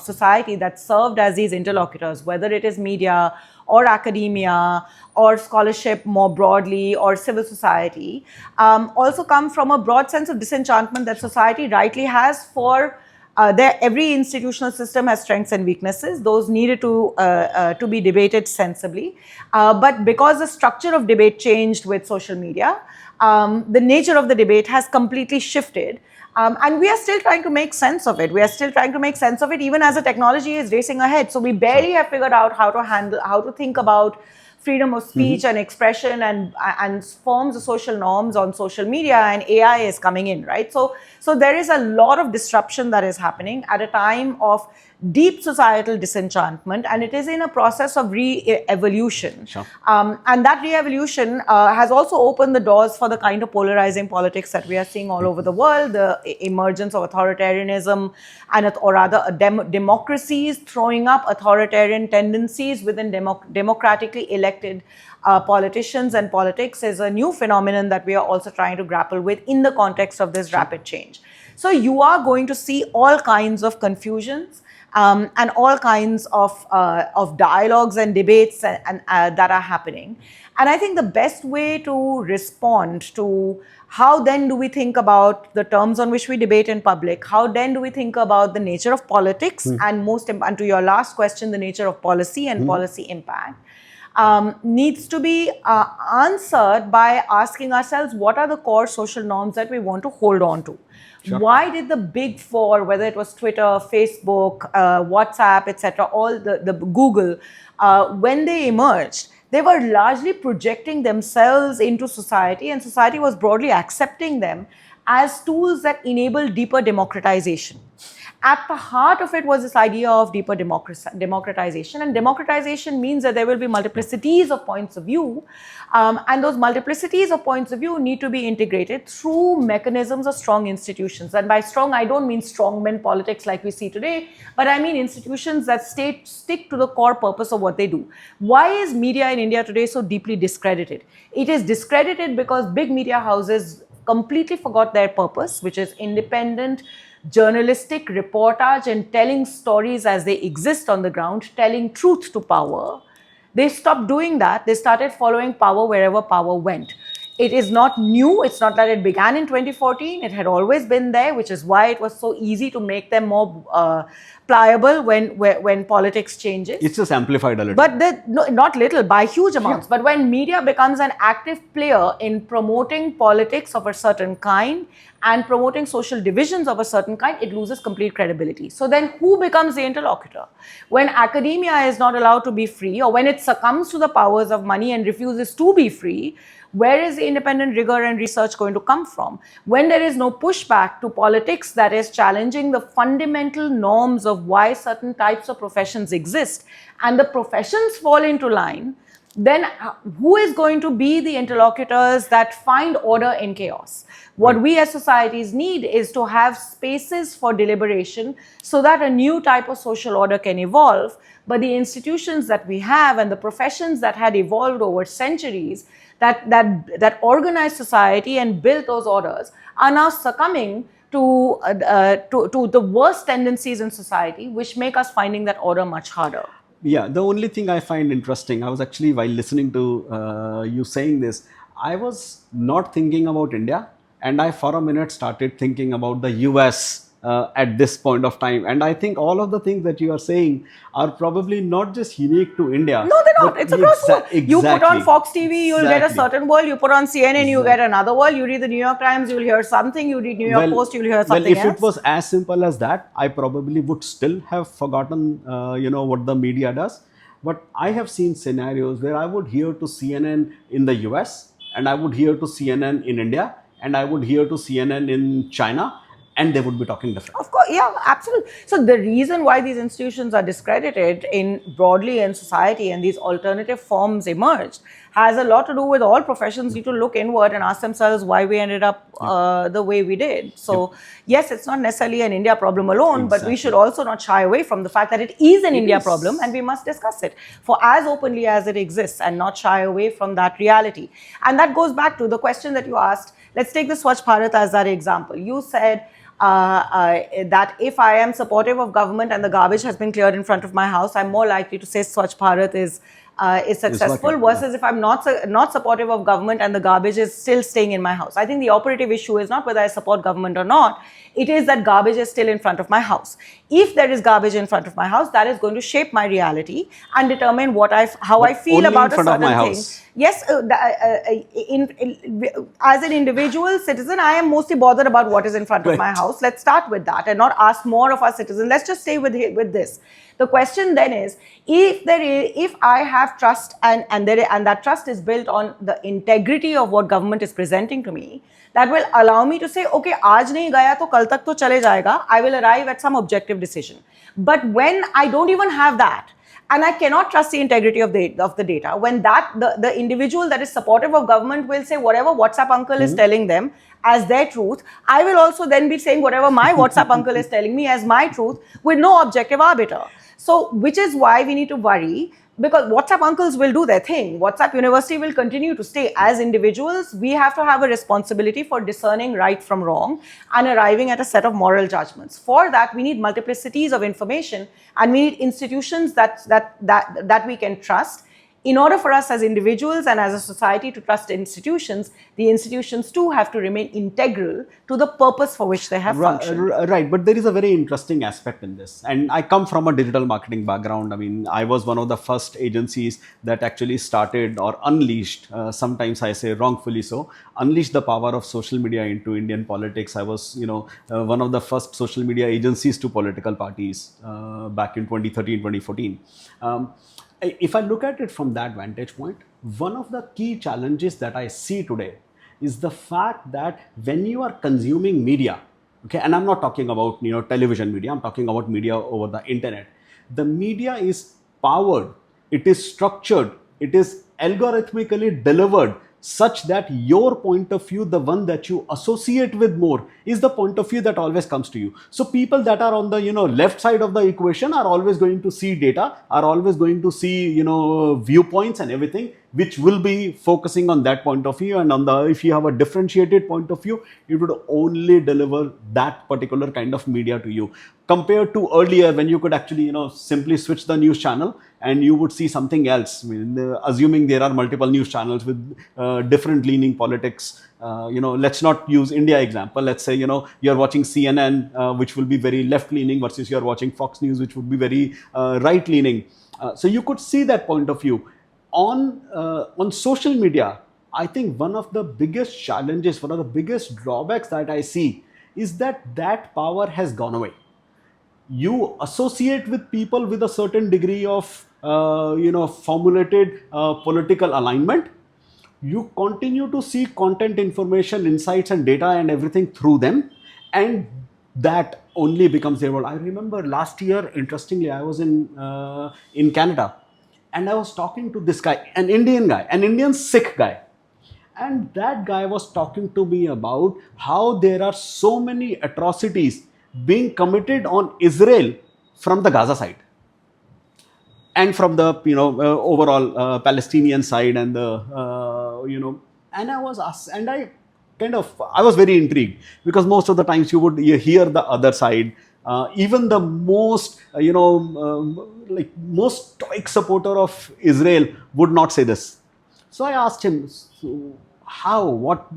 society that served as these interlocutors, whether it is media or academia or scholarship more broadly or civil society, also come from a broad sense of disenchantment that society rightly has for every institutional system has strengths and weaknesses. Those needed to be debated sensibly. But because the structure of debate changed with social media, the nature of the debate has completely shifted. And we are still trying to make sense of it. We are still trying to make sense of it even as the technology is racing ahead. So we barely have figured out how to think about freedom of speech and expression and forms of social norms on social media, and AI is coming in, right? So there is a lot of disruption that is happening at a time of deep societal disenchantment, and it is in a process of re-evolution. And that re-evolution has also opened the doors for the kind of polarizing politics that we are seeing all over the world, the emergence of authoritarianism, or rather democracies throwing up authoritarian tendencies within democratically elected politicians and politics is a new phenomenon that we are also trying to grapple with in the context of this rapid change. So you are going to see all kinds of confusions and all kinds of dialogues and debates that are happening. And I think the best way to respond to how then do we think about the terms on which we debate in public, how then do we think about the nature of politics, and to your last question, the nature of policy and policy impact, needs to be answered by asking ourselves what are the core social norms that we want to hold on to. Why did the big four, whether it was Twitter, Facebook, WhatsApp, etc., all the Google, when they emerged, they were largely projecting themselves into society, and society was broadly accepting them as tools that enable deeper democratization. At the heart of it was this idea of deeper democratization, and democratization means that there will be multiplicities of points of view, and those multiplicities of points of view need to be integrated through mechanisms of strong institutions. And by strong, I don't mean strongman politics like we see today, but I mean institutions that stick to the core purpose of what they do. Why is media in India today so deeply discredited? It is discredited because big media houses completely forgot their purpose, which is independent journalistic reportage and telling stories as they exist on the ground, telling truth to power. They stopped doing that. They started following power wherever power went. It is not new. It's not that it began in 2014. It had always been there, which is why it was so easy to make them more pliable when politics changes. It's just amplified a little. But not little, by huge amounts. But when media becomes an active player in promoting politics of a certain kind and promoting social divisions of a certain kind, it loses complete credibility. So then who becomes the interlocutor? When academia is not allowed to be free, or when it succumbs to the powers of money and refuses to be free, where is the independent rigor and research going to come from? When there is no pushback to politics that is challenging the fundamental norms of why certain types of professions exist, and the professions fall into line, then who is going to be the interlocutors that find order in chaos? What we as societies need is to have spaces for deliberation so that a new type of social order can evolve. But the institutions that we have and the professions that had evolved over centuries that organized society and built those orders are now succumbing to the worst tendencies in society, which make us finding that order much harder. Yeah, the only thing I find interesting, I was actually, while listening to you saying this, I was not thinking about India, and I for a minute started thinking about the US at this point of time. And I think all of the things that you are saying are probably not just unique to India. No, they're not. It's across the world. You put on Fox TV, you'll get a certain world. You put on CNN, you get another world. You read the New York Times, you'll hear something. You read New York Post, you'll hear something else. Well, if it was as simple as that, I probably would still have forgotten, what the media does. But I have seen scenarios where I would hear to CNN in the US, and I would hear to CNN in India, and I would hear to CNN in China, and they would be talking different. Of course, yeah, absolutely. So the reason why these institutions are discredited broadly in society and these alternative forms emerged has a lot to do with all professions need to look inward and ask themselves why we ended up the way we did. So yes, it's not necessarily an India problem alone, but we should also not shy away from the fact that it is an India problem, and we must discuss it for as openly as it exists and not shy away from that reality. And that goes back to the question that you asked. Let's take the Swachh Bharat as that example. You said that if I am supportive of government and the garbage has been cleared in front of my house, I'm more likely to say Swachh Bharat is successful versus if I'm not supportive of government and the garbage is still staying in my house. I think the operative issue is not whether I support government or not. It is that garbage is still in front of my house. If there is garbage in front of my house, that is going to shape my reality and determine how I feel about a certain thing. Yes, as an individual citizen, I am mostly bothered about what is in front of my house. Let's start with that and not ask more of our citizens. Let's just stay with this. The question then is, if I have trust and that trust is built on the integrity of what government is presenting to me, that will allow me to say, okay, aaj nahi gaya to kal tak to chale jayega. I will arrive at some objective decision. But when I don't even have that, and I cannot trust the integrity of the data, when the individual that is supportive of government will say whatever WhatsApp uncle is telling them as their truth, I will also then be saying whatever my WhatsApp uncle is telling me as my truth with no objective arbiter. So, which is why we need to worry, because WhatsApp uncles will do their thing. WhatsApp University will continue to stay. As individuals, we have to have a responsibility for discerning right from wrong and arriving at a set of moral judgments. For that, we need multiplicities of information, and we need institutions that we can trust. In order for us as individuals and as a society to trust institutions, the institutions too have to remain integral to the purpose for which they have functioned. Right, but there is a very interesting aspect in this. And I come from a digital marketing background. I mean, I was one of the first agencies that actually started or unleashed, sometimes I say wrongfully so, unleashed the power of social media into Indian politics. I was, one of the first social media agencies to political parties back in 2013, 2014. If I look at it from that vantage point, one of the key challenges that I see today is the fact that when you are consuming media, okay, and I'm not talking about television media, I'm talking about media over the internet. The media is powered, it is structured, it is algorithmically delivered such that your point of view, the one that you associate with more, is the point of view that always comes to you. So people that are on the left side of the equation are always going to see data, are always going to see viewpoints and everything, which will be focusing on that point of view. And if you have a differentiated point of view, it would only deliver that particular kind of media to you, compared to earlier when you could actually simply switch the news channel and you would see something else. I mean, assuming there are multiple news channels with different leaning politics. Let's not use India example. Let's say you're watching CNN, which will be very left leaning, versus you're watching Fox News, which would be very right leaning. So you could see that point of view. On social media, I think one of the biggest challenges, one of the biggest drawbacks that I see is that power has gone away. You associate with people with a certain degree of formulated political alignment. You continue to see content, information, insights and data and everything through them, and that only becomes their world. I remember last year, interestingly, I was in Canada, And I was talking to this guy, an Indian Sikh guy. And that guy was talking to me about how there are so many atrocities being committed on Israel from the Gaza side and from the overall Palestinian side, and the and I was asked, and I was very intrigued, because most of the times you hear the other side. Even the most like most stoic supporter of Israel would not say this. So I asked him, so how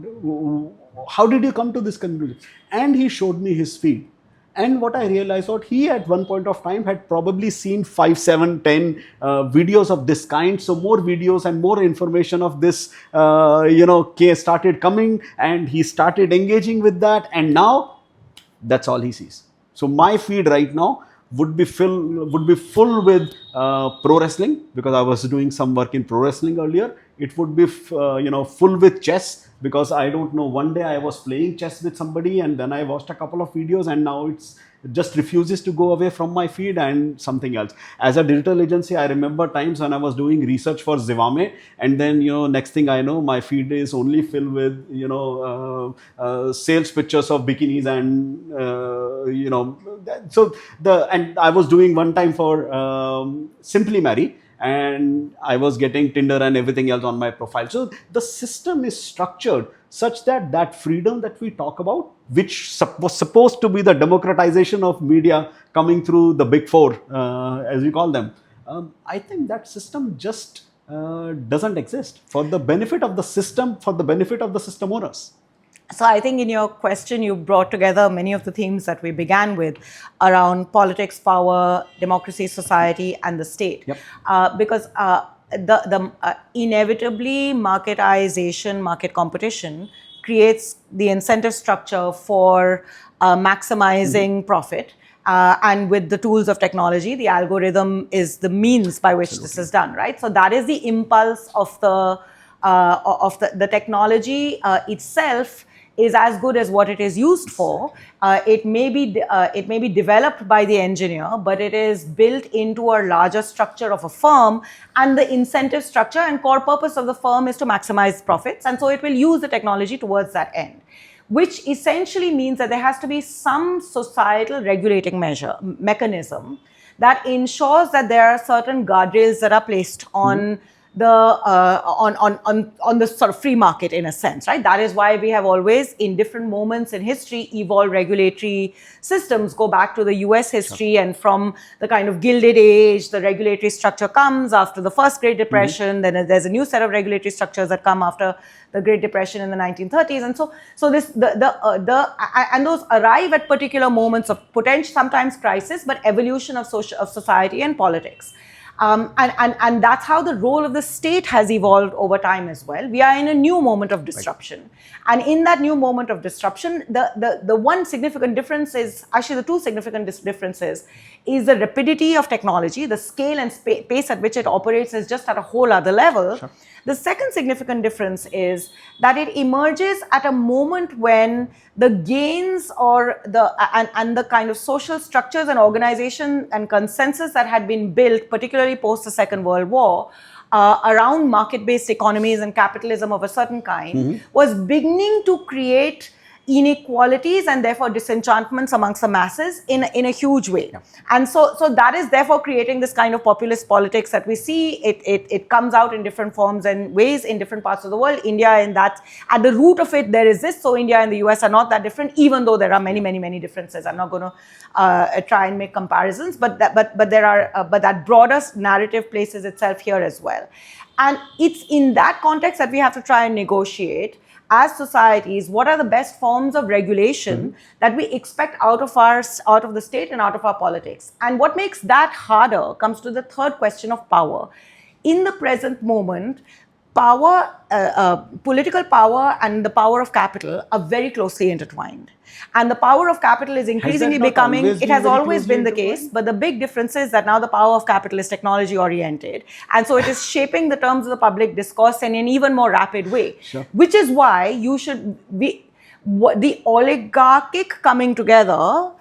did you come to this conclusion? And he showed me his feed. And what I realized was, he at one point of time had probably seen 5, 7, 10 videos of this kind. So more videos and more information of this, case started coming, and he started engaging with that. And now that's all he sees. So my feed right now would be full with pro wrestling, because I was doing some work in pro wrestling earlier. It would be full with chess, because I don't know, one day I was playing chess with somebody, and then I watched a couple of videos, and now it's just refuses to go away from my feed, and something else. As a digital agency, I remember times when I was doing research for Zivame, and then next thing I know, my feed is only filled with sales pictures of bikinis, and and I was doing one time for Simply Marry, and I was getting Tinder and everything else on my profile. So the system is structured such that freedom that we talk about, which was supposed to be the democratization of media coming through the big four, as we call them, I think that system just doesn't exist for the benefit of the system, for the benefit of the system owners. So I think in your question, you brought together many of the themes that we began with around politics, power, democracy, society, and the state. Yep. Because the inevitably marketization, market competition creates the incentive structure for maximizing profit. And with the tools of technology, the algorithm is the means by which this is done, right? So that is the impulse of the technology itself is as good as what it is used for. It may be developed by the engineer, but it is built into a larger structure of a firm, and the incentive structure and core purpose of the firm is to maximize profits, and so it will use the technology towards that end, which essentially means that there has to be some societal regulating mechanism that ensures that there are certain guardrails that are placed on on the sort of free market, in a sense, right? That is why we have always, in different moments in history, evolved regulatory systems. Go back to the US history, and from the kind of Gilded Age, the regulatory structure comes after the first Great Depression. Then there's a new set of regulatory structures that come after the Great Depression in the 1930s, and so this and those arrive at particular moments of potential, sometimes crisis, but evolution of society and politics. And that's how the role of the state has evolved over time as well. We are in a new moment of disruption. Right. And in that new moment of disruption, the one significant difference is, actually the two significant differences, is the rapidity of technology. The scale and pace at which it operates is just at a whole other level. Sure. The second significant difference is that it emerges at a moment when the gains or the kind of social structures and organization and consensus that had been built, particularly post the Second World War, around market-based economies and capitalism of a certain kind, was beginning to create inequalities and therefore disenchantments amongst the masses in a huge way. Yeah. And so that is therefore creating this kind of populist politics that we see. It comes out in different forms and ways in different parts of the world. India, and that at the root of it, there is this. So India and the US are not that different, even though there are many, many, many differences. I'm not going to try and make comparisons, but that broader narrative places itself here as well. And it's in that context that we have to try and negotiate as societies what are the best forms of regulation that we expect out of the state and out of our politics. And what makes that harder comes to the third question of power. In the present moment, power, political power and the power of capital are very closely intertwined. And the power of capital is increasingly becoming, it has always been the case, but the big difference is that now the power of capital is technology oriented. And so it is shaping the terms of the public discourse in an even more rapid way, sure. Which is why you should be, the oligarchic coming together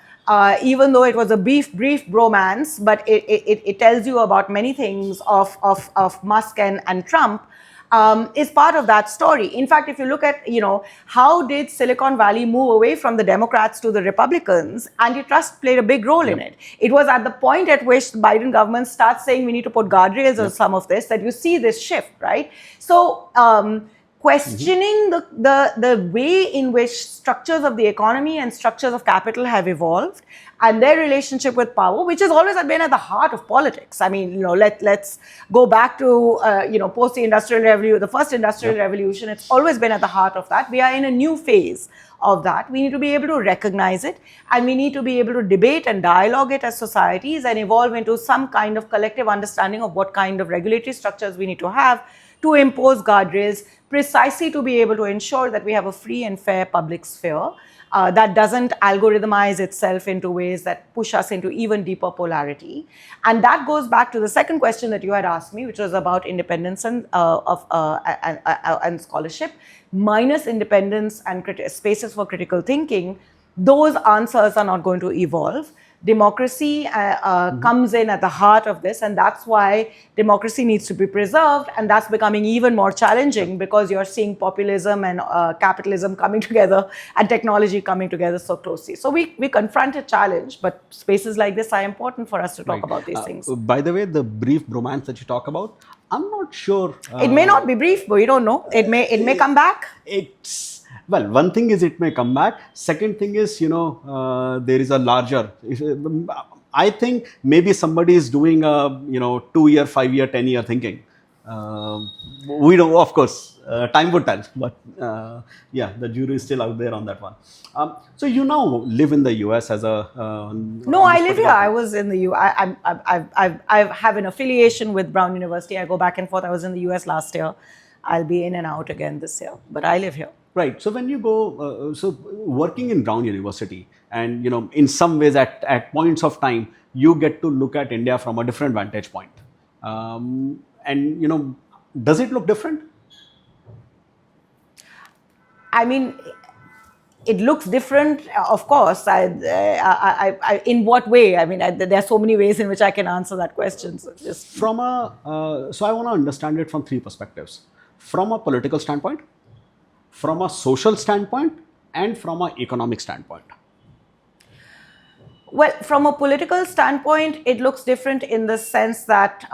even though it was a brief bromance, but it tells you about many things of Musk and Trump. Is part of that story. In fact, if you look at, how did Silicon Valley move away from the Democrats to the Republicans, antitrust played a big role in it. It was at the point at which the Biden government starts saying we need to put guardrails on some of this that you see this shift, right? So, questioning the way in which structures of the economy and structures of capital have evolved and their relationship with power, which has always been at the heart of politics. I mean, let's go back to, post the Industrial Revolution, the first Industrial Revolution. It's always been at the heart of that. We are in a new phase of that. We need to be able to recognize it, and we need to be able to debate and dialogue it as societies and evolve into some kind of collective understanding of what kind of regulatory structures we need to have to impose guardrails, precisely to be able to ensure that we have a free and fair public sphere that doesn't algorithmize itself into ways that push us into even deeper polarity. And that goes back to the second question that you had asked me, which was about independence and scholarship. Minus independence and spaces for critical thinking, those answers are not going to evolve. Democracy comes in at the heart of this, and that's why democracy needs to be preserved, and that's becoming even more challenging because you're seeing populism and capitalism coming together and technology coming together so closely. So we confront a challenge, but spaces like this are important for us to talk about these things. By the way, the brief bromance that you talk about, I'm not sure. It may not be brief, but you don't know. It may come back. Well, one thing is it may come back. Second thing is, there is a larger. I think maybe somebody is doing a 2-year, 5-year, 10-year thinking. We don't, of course, time would tell. But the jury is still out there on that one. So you now live in the US as a. No, I live here. I was in the US. I have an affiliation with Brown University. I go back and forth. I was in the US last year. I'll be in and out again this year. But I live here. Right. So when you go, working in Brown University, and in some ways at points of time, you get to look at India from a different vantage point. And does it look different? I mean, it looks different, of course. In what way? I mean, there are so many ways in which I can answer that question. So just so I want to understand it from 3 perspectives: from a political standpoint, from a social standpoint, and from an economic standpoint. Well, from a political standpoint, it looks different in the sense that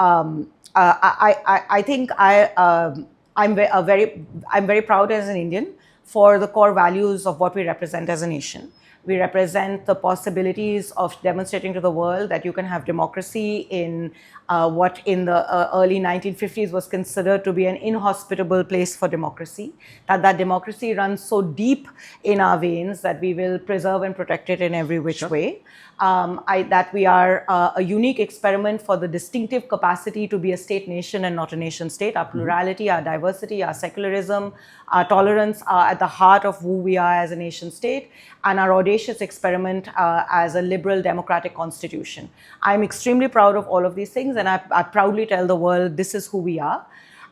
I think I'm very proud as an Indian for the core values of what we represent as a nation. We represent the possibilities of demonstrating to the world that you can have democracy in what in the early 1950s was considered to be an inhospitable place for democracy, that democracy runs so deep in our veins that we will preserve and protect it in every which way. That we are a unique experiment for the distinctive capacity to be a state nation and not a nation state. Our plurality, our diversity, our secularism, our tolerance are at the heart of who we are as a nation state, and our audacious experiment as a liberal democratic constitution. I'm extremely proud of all of these things, and I proudly tell the world this is who we are.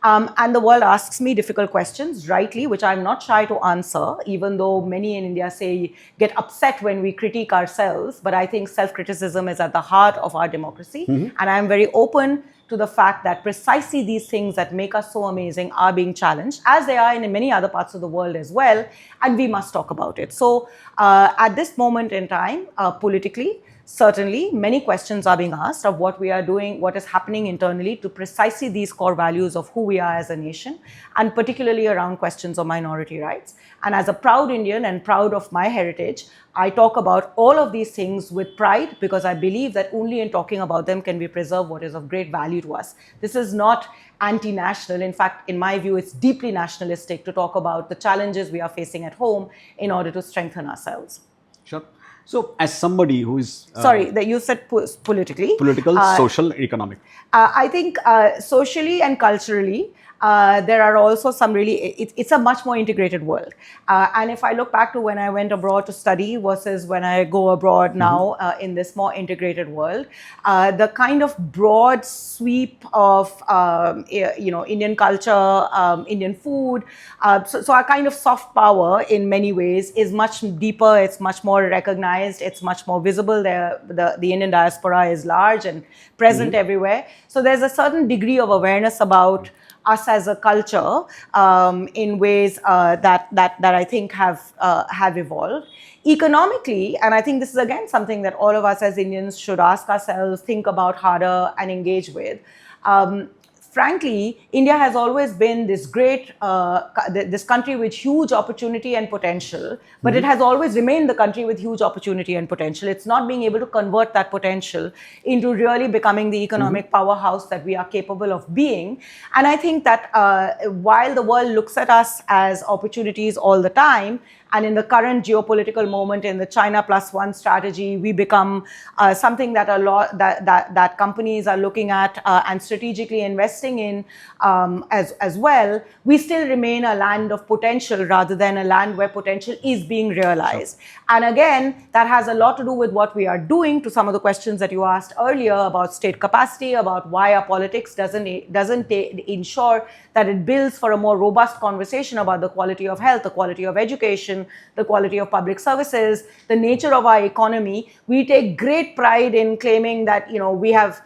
And the world asks me difficult questions, rightly, which I'm not shy to answer, even though many in India get upset when we critique ourselves. But I think self-criticism is at the heart of our democracy. And I'm very open to the fact that precisely these things that make us so amazing are being challenged, as they are in many other parts of the world as well. And we must talk about it. So at this moment in time, politically, certainly, many questions are being asked of what we are doing, what is happening internally to precisely these core values of who we are as a nation, and particularly around questions of minority rights. And as a proud Indian and proud of my heritage, I talk about all of these things with pride because I believe that only in talking about them can we preserve what is of great value to us. This is not anti-national. In fact, in my view, it's deeply nationalistic to talk about the challenges we are facing at home in order to strengthen ourselves. Sure. So, as somebody who is... Sorry, that you said politically. Political, social, economic. I think socially and culturally, there are also some really, it's a much more integrated world. And if I look back to when I went abroad to study versus when I go abroad now in this more integrated world, the kind of broad sweep of, Indian culture, Indian food, so our kind of soft power in many ways is much deeper, it's much more recognized recognized. It's much more visible. The Indian diaspora is large and present everywhere. So there's a certain degree of awareness about us as a culture in ways that I think have evolved. Economically, and I think this is again something that all of us as Indians should ask ourselves, think about harder and engage with. Frankly, India has always been this great, this country with huge opportunity and potential, but it has always remained the country with huge opportunity and potential. It's not being able to convert that potential into really becoming the economic powerhouse that we are capable of being. And I think that while the world looks at us as opportunities all the time, and in the current geopolitical moment, in the China +1 strategy, we become something that that companies are looking at and strategically investing in as well. We still remain a land of potential rather than a land where potential is being realized. Sure. And again, that has a lot to do with what we are doing. To some of the questions that you asked earlier about state capacity, about why our politics doesn't ensure that it builds for a more robust conversation about the quality of health, the quality of education, the quality of public services, the nature of our economy. We take great pride in claiming that, we have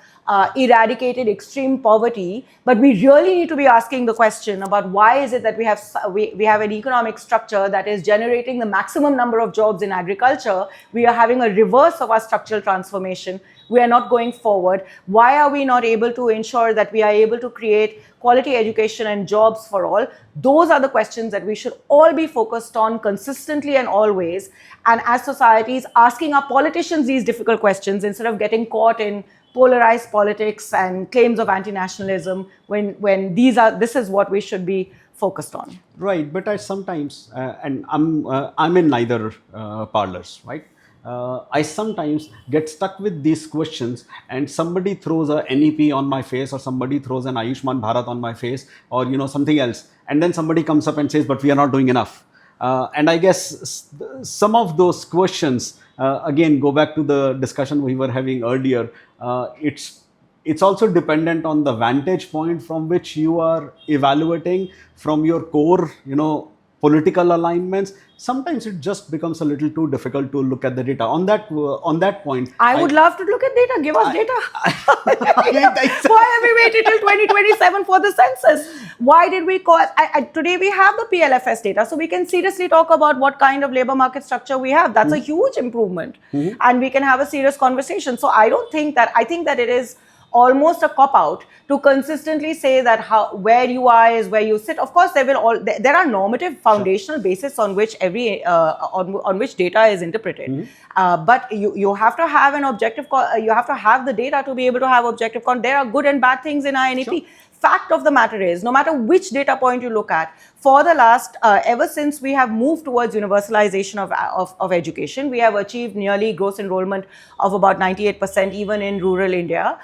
eradicated extreme poverty, but we really need to be asking the question about why is it that we have an economic structure that is generating the maximum number of jobs in agriculture. We are having a reverse of our structural transformation. We are not going forward. Why are we not able to ensure that we are able to create quality education and jobs for all? Those are the questions that we should all be focused on consistently and always. And as societies, asking our politicians these difficult questions instead of getting caught in polarized politics and claims of anti-nationalism when this is what we should be focused on. Right, but I sometimes, and I'm in neither parlors, right? I sometimes get stuck with these questions, and somebody throws a NEP on my face, or somebody throws an Ayushman Bharat on my face, or something else, and then somebody comes up and says, "But we are not doing enough." And I guess some of those questions again go back to the discussion we were having earlier. It's also dependent on the vantage point from which you are evaluating from your core, political alignments. Sometimes it just becomes a little too difficult to look at the data. On that point, I would love to look at data. Give us data. Why have we waited till 2027 for the census? Why did we call? Today we have the PLFS data, so we can seriously talk about what kind of labor market structure we have. That's a huge improvement, and we can have a serious conversation. So I think that it is almost a cop-out to consistently say that where you are is where you sit. Of course, there are normative foundational basis on which on which data is interpreted. But you have to have an objective. You have to have the data to be able to have objective. There are good and bad things in our NEP. Sure. Fact of the matter is, no matter which data point you look at, for the last, ever since we have moved towards universalization of education, we have achieved nearly gross enrollment of about 98% even in rural India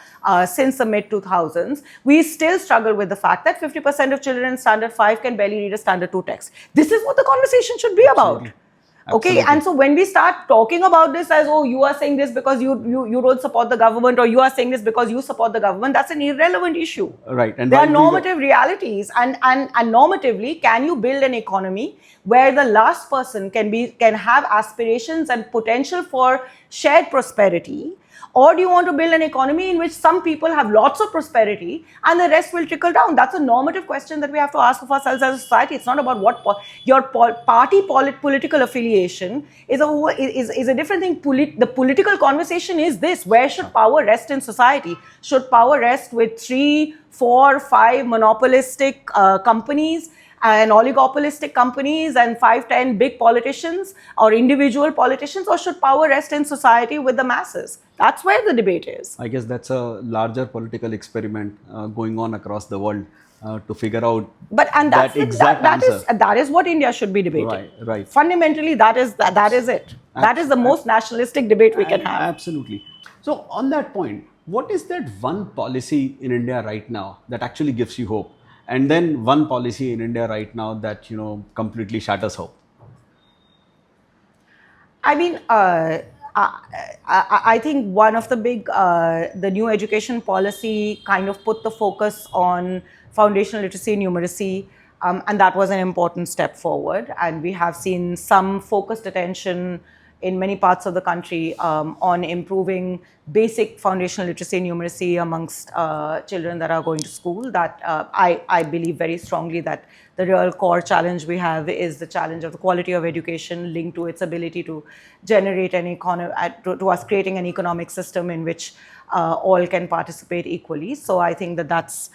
since the mid-2000s. We still struggle with the fact that 50% of children in standard 5 can barely read a standard 2 text. This is what the conversation should be about. Absolutely. Okay, and so when we start talking about this as, oh, you are saying this because you don't support the government, or you are saying this because you support the government, that's an irrelevant issue. Right. And there are normative realities, and normatively, can you build an economy where the last person can have aspirations and potential for shared prosperity? Or do you want to build an economy in which some people have lots of prosperity and the rest will trickle down? That's a normative question that we have to ask of ourselves as a society. It's not about what your party political affiliation is a different thing. The political conversation is this: where should power rest in society? Should power rest with 3, 4, 5 monopolistic companies and oligopolistic companies and 5, 10 big politicians or individual politicians, or should power rest in society with the masses? That's where the debate is. I guess that's a larger political experiment going on across the world to figure out that exact answer. That is what India should be debating. Right. Fundamentally, that is it. That is the most nationalistic debate we can have. Absolutely. So on that point, what is that one policy in India right now that actually gives you hope? And then one policy in India right now that, completely shatters hope? I mean, I think one of the big, the new education policy kind of put the focus on foundational literacy, numeracy, and that was an important step forward. And we have seen some focused attention in many parts of the country on improving basic foundational literacy and numeracy amongst children that are going to school. That I believe very strongly that the real core challenge we have is the challenge of the quality of education linked to its ability to generate an economy, to us creating an economic system in which all can participate equally. So I think that that's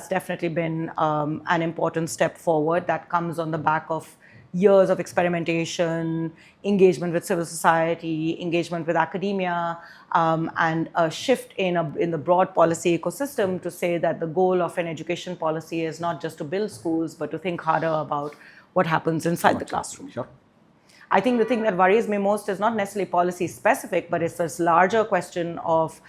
definitely been an important step forward that comes on the back of years of experimentation, engagement with civil society, engagement with academia, and a shift in the broad policy ecosystem to say that the goal of an education policy is not just to build schools, but to think harder about what happens inside the classroom. Sure. I think the thing that worries me most is not necessarily policy specific, but it's this larger question of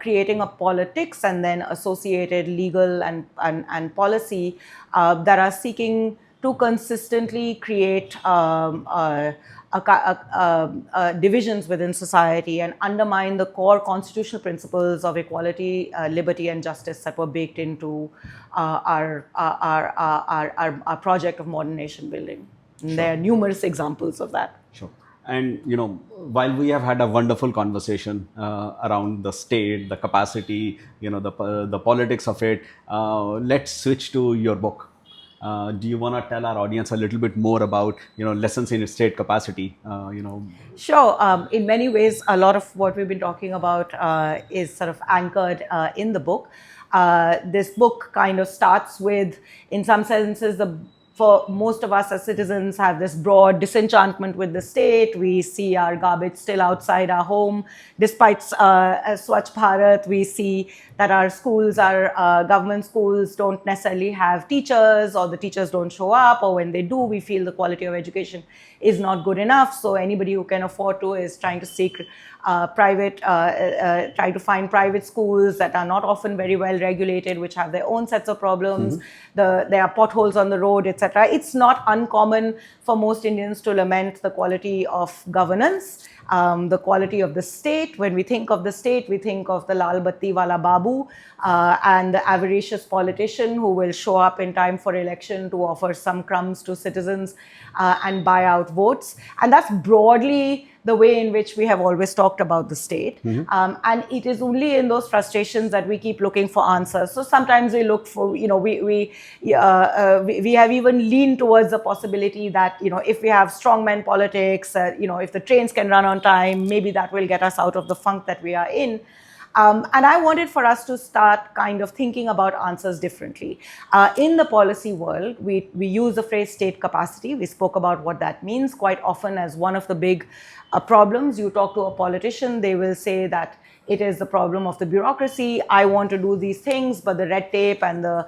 creating a politics and then associated legal and policy that are seeking to consistently create divisions within society and undermine the core constitutional principles of equality, liberty, and justice that were baked into our project of modern nation building. And there are numerous examples of that. Sure. And while we have had a wonderful conversation around the state, the capacity, the politics of it, let's switch to your book. Do you want to tell our audience a little bit more about lessons in state capacity? Sure. In many ways, a lot of what we've been talking about is sort of anchored in the book. This book kind of starts with, in some senses, for most of us as citizens have this broad disenchantment with the state. We see our garbage still outside our home. Despite Swachh Bharat, we see that our schools, our government schools don't necessarily have teachers, or the teachers don't show up, or when they do, we feel the quality of education is not good enough. So anybody who can afford to is trying to seek try to find private schools that are not often very well regulated, which have their own sets of problems. There are potholes on the road, etc. It's not uncommon for most Indians to lament the quality of governance, the quality of the state. When we think of the state, we think of the Lal Batti Wala Babu and the avaricious politician who will show up in time for election to offer some crumbs to citizens and buy out votes. And that's broadly the way in which we have always talked about the state. And it is only in those frustrations that we keep looking for answers. So sometimes we look for, we have even leaned towards the possibility that, if we have strongman politics, if the trains can run on time, maybe that will get us out of the funk that we are in. And I wanted for us to start kind of thinking about answers differently. In the policy world, we use the phrase state capacity. We spoke about what that means quite often as one of the big problems. You talk to a politician, they will say that it is the problem of the bureaucracy. I want to do these things, but the red tape and the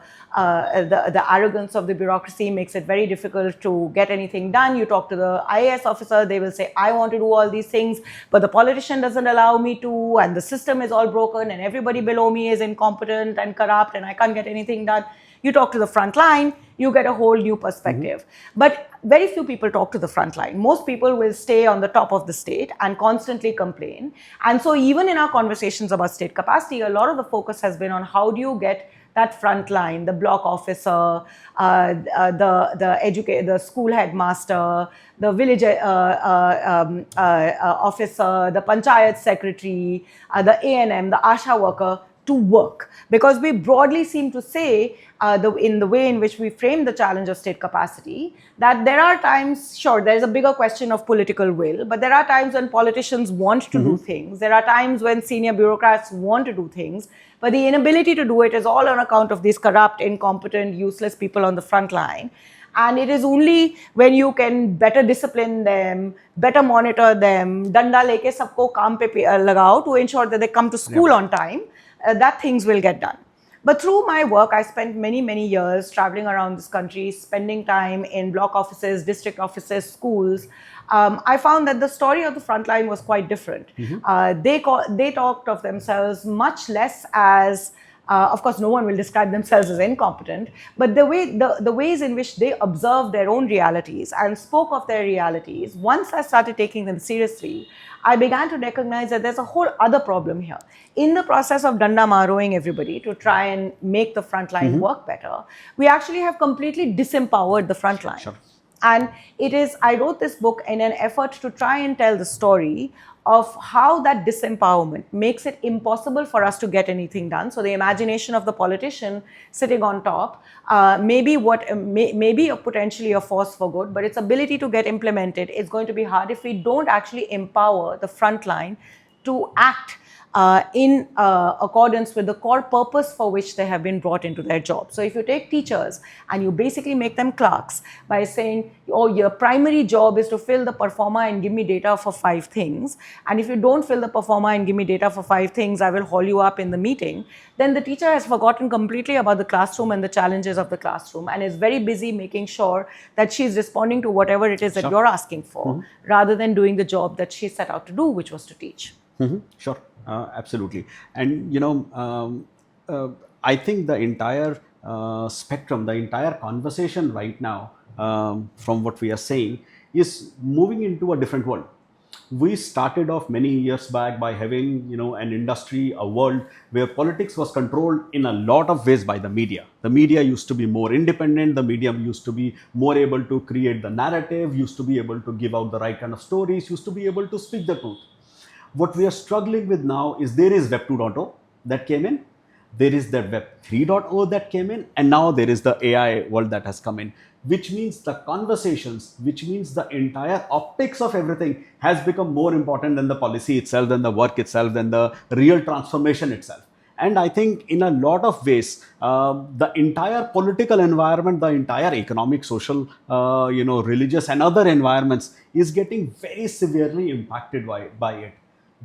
arrogance of the bureaucracy makes it very difficult to get anything done. You talk to the IAS officer, they will say, I want to do all these things, but the politician doesn't allow me to, and the system is all broken, and everybody below me is incompetent and corrupt, and I can't get anything done. You talk to the front line, you get a whole new perspective. But very few people talk to the front line. Most people will stay on the top of the state and constantly complain. And so even in our conversations about state capacity, a lot of the focus has been on how do you get that front line, the block officer, the school headmaster, the village officer, the panchayat secretary, the A&M, the ASHA worker, to work. Because we broadly seem to say, in the way in which we frame the challenge of state capacity, that there are times, sure, there's a bigger question of political will, but there are times when politicians want to do things. There are times when senior bureaucrats want to do things, but the inability to do it is all on account of these corrupt, incompetent, useless people on the front line. And it is only when you can better discipline them, better monitor them, danda leke sabko kaam pe lagao to ensure that they come to school on time, that things will get done. But through my work, I spent many, many years traveling around this country, spending time in block offices, district offices, schools. I found that the story of the frontline was quite different. They talked of themselves much less as, of course, no one will describe themselves as incompetent, but the ways in which they observed their own realities and spoke of their realities, once I started taking them seriously, I began to recognize that there's a whole other problem here. In the process of danda maroing everybody to try and make the front line work better, we actually have completely disempowered the front line. Sure. And I wrote this book in an effort to try and tell the story of how that disempowerment makes it impossible for us to get anything done. So the imagination of the politician sitting on top maybe potentially a force for good, but its ability to get implemented is going to be hard if we don't actually empower the front line to act in accordance with the core purpose for which they have been brought into their job. So if you take teachers and you basically make them clerks by saying, oh, your primary job is to fill the performer and give me data for 5 things, and if you don't fill the performer and give me data for 5 things, I will haul you up in the meeting, then the teacher has forgotten completely about the classroom and the challenges of the classroom and is very busy making sure that she's responding to whatever it is that you're asking for, rather than doing the job that she set out to do, which was to teach. Sure, absolutely. And I think the entire spectrum, the entire conversation right now, from what we are saying, is moving into a different world. We started off many years back by having an industry, a world where politics was controlled in a lot of ways by the media. The media used to be more independent. The media used to be more able to create the narrative, used to be able to give out the right kind of stories, used to be able to speak the truth. What we are struggling with now is there is Web 2.0 that came in, there is the Web 3.0 that came in, and now there is the AI world that has come in, which means the conversations, which means the entire optics of everything has become more important than the policy itself, than the work itself, than the real transformation itself. And I think in a lot of ways, the entire political environment, the entire economic, social, religious and other environments is getting very severely impacted by it.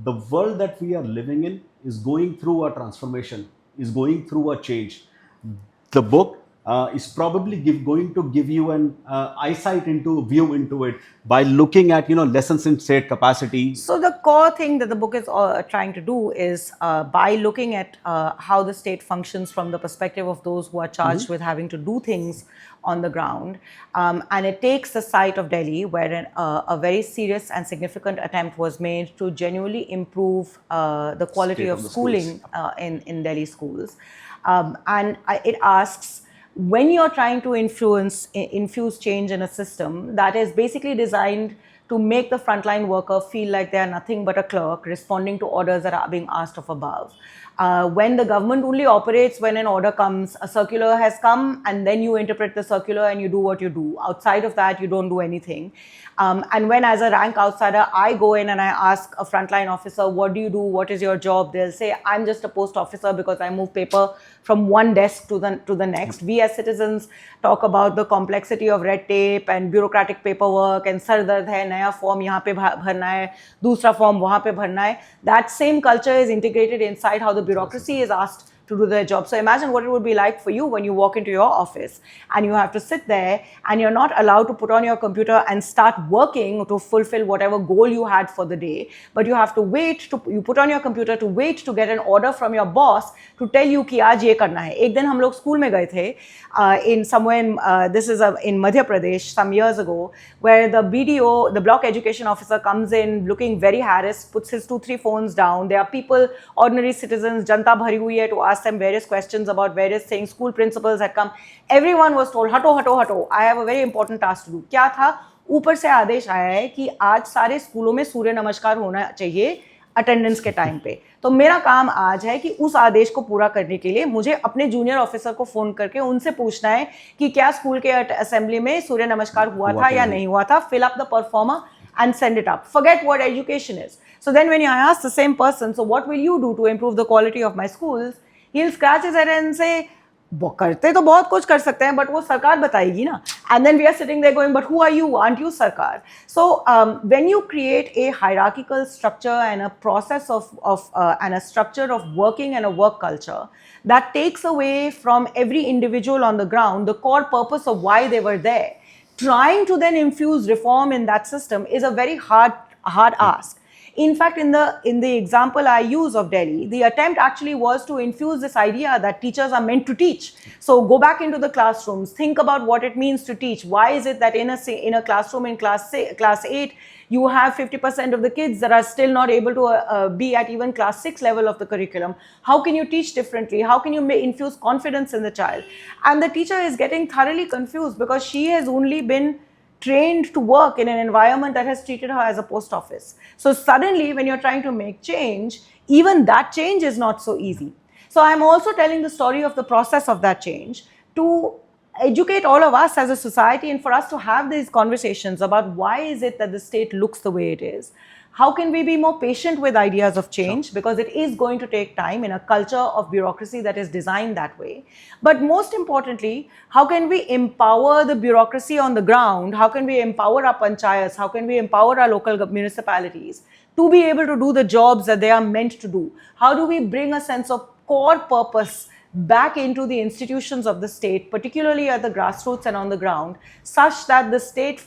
The world that we are living in is going through a transformation, is going through a change. The book is probably going to give you an view into it by looking at lessons in state capacity. So the core thing that the book is trying to do is by looking at how the state functions from the perspective of those who are charged with having to do things on the ground, and it takes the site of Delhi, where a very serious and significant attempt was made to genuinely improve the quality of schooling in Delhi schools, and it asks, when you're trying to infuse change in a system that is basically designed to make the frontline worker feel like they are nothing but a clerk responding to orders that are being asked of above. When the government only operates when an order comes, a circular has come, and then you interpret the circular and you do what you do. Outside of that, you don't do anything. And when, as a rank outsider, I go in and I ask a frontline officer, what do you do? What is your job? They'll say, I'm just a post officer because I move paper from one desk to the next. We as citizens talk about the complexity of red tape and bureaucratic paperwork and sar dard hai, naya form yahan pe bharna hai, dusra form wahan pe bharna hai. That same culture is integrated inside how the bureaucracy is asked to do their job. So imagine what it would be like for you when you walk into your office and you have to sit there and you're not allowed to put on your computer and start working to fulfill whatever goal you had for the day, but you have to you put on your computer to wait to get an order from your boss to tell you कि आज ये करना है. एक दिन हम लोग school में गए थे this is in Madhya Pradesh some years ago, where the BDO, the block education officer, comes in looking very harassed, puts his 2-3 phones down. There are people, ordinary citizens, janta bhari hui hai, to ask them various questions about various things. School principals had come. Everyone was told, hato, hato, hato. I have a very important task to do. क्या था? ऊपर से आदेश आया है कि आज सारे स्कूलों में सूर्य नमस्कार होना चाहिए अटेंडेंस के टाइम पे. तो मेरा काम आज है कि उस आदेश को पूरा करने के लिए मुझे अपने जूनियर ऑफिसर को फोन करके उनसे पूछना है कि क्या स्कूल के असेंबली में सूर्य नमस्कार हुआ था या नहीं हुआ था. Fill up the performer and send it up. Forget what education is. So then when I ask the same person, so what will you do to improve the quality of my schools? He'll scratch his head and say, करते तो बहुत कुछ कर सकते हैं, but वो सरकार बताएगी ना. And then we are sitting there going, but who are you? Aren't you सरकार? So when you create a hierarchical structure and a process and a structure of working and a work culture that takes away from every individual on the ground the core purpose of why they were there, trying to then infuse reform in that system is a very hard ask. In fact, in the example I use of Delhi, the attempt actually was to infuse this idea that teachers are meant to teach. So go back into the classrooms, think about what it means to teach. Why is it that in a classroom in class 8, you have 50% of the kids that are still not able to be at even class 6 level of the curriculum? How can you teach differently? How can you infuse confidence in the child? And the teacher is getting thoroughly confused because she has only been trained to work in an environment that has treated her as a post office. So suddenly, when you're trying to make change, even that change is not so easy. So I'm also telling the story of the process of that change to educate all of us as a society and for us to have these conversations about why is it that the state looks the way it is. How can we be more patient with ideas of change? Because it is going to take time in a culture of bureaucracy that is designed that way. But most importantly, how can we empower the bureaucracy on the ground? How can we empower our panchayats? How can we empower our local municipalities to be able to do the jobs that they are meant to do? How do we bring a sense of core purpose back into the institutions of the state, particularly at the grassroots and on the ground, such that the state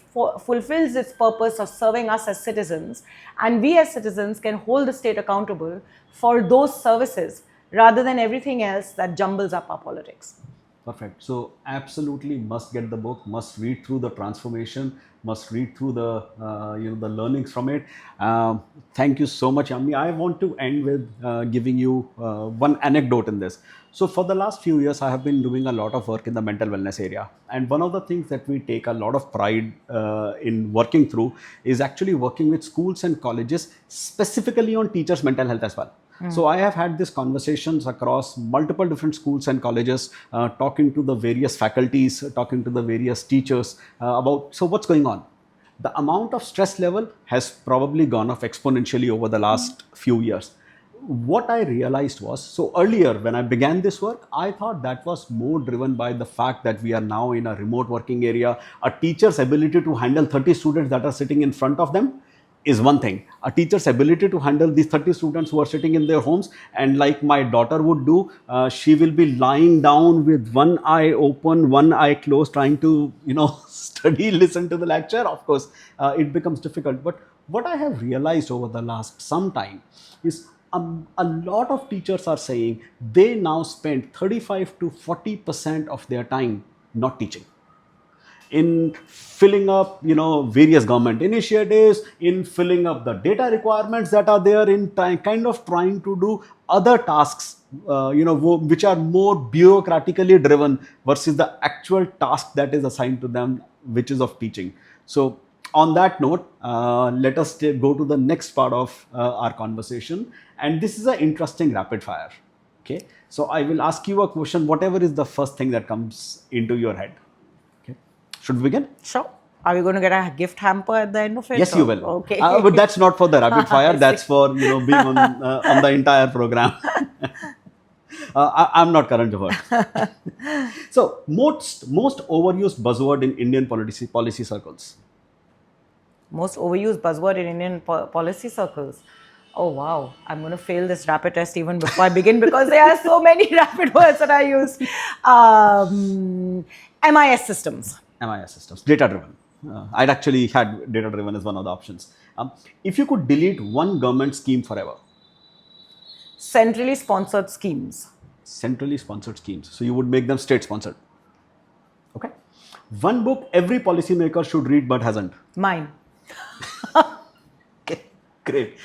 fulfills its purpose of serving us as citizens, and we as citizens can hold the state accountable for those services rather than everything else that jumbles up our politics. Perfect. So absolutely must get the book, must read through the transformation, must read through the the learnings from it. Thank you so much, Yamini. I want to end with giving you one anecdote in this. So for the last few years, I have been doing a lot of work in the mental wellness area. And one of the things that we take a lot of pride in working through is actually working with schools and colleges, specifically on teachers' mental health as well. So I have had these conversations across multiple different schools and colleges, talking to the various faculties, talking to the various teachers about, so what's going on? The amount of stress level has probably gone up exponentially over the last few years. What I realized was, so earlier when I began this work, I thought that was more driven by the fact that we are now in a remote working area. A teacher's ability to handle 30 students that are sitting in front of them is one thing. A teacher's ability to handle these 30 students who are sitting in their homes, and like my daughter would do, she will be lying down with one eye open, one eye closed, trying to, study, listen to the lecture. Of course, it becomes difficult. But what I have realized over the last some time is a lot of teachers are saying they now spend 35 to 40% of their time not teaching, in filling up, various government initiatives, in filling up the data requirements that are there, in kind of trying to do other tasks, which are more bureaucratically driven versus the actual task that is assigned to them, which is of teaching. So on that note, let us go to the next part of our conversation. And this is an interesting rapid fire. Okay. So I will ask you a question, whatever is the first thing that comes into your head. Okay. Should we begin? Sure. Are we going to get a gift hamper at the end of it? Yes, you will. Okay. But that's not for the rapid fire. That's for, being on the entire program. I'm not current about. So most overused buzzword in Indian policy circles. Most overused buzzword in Indian policy circles. Oh wow, I'm going to fail this rapid test even before I begin because there are so many rapid words that I use. MIS systems. MIS systems, data driven. I'd actually had data driven as one of the options. If you could delete one government scheme forever. Centrally sponsored schemes. Centrally sponsored schemes. So you would make them state sponsored. Okay. One book every policymaker should read but hasn't. Mine. Okay, great.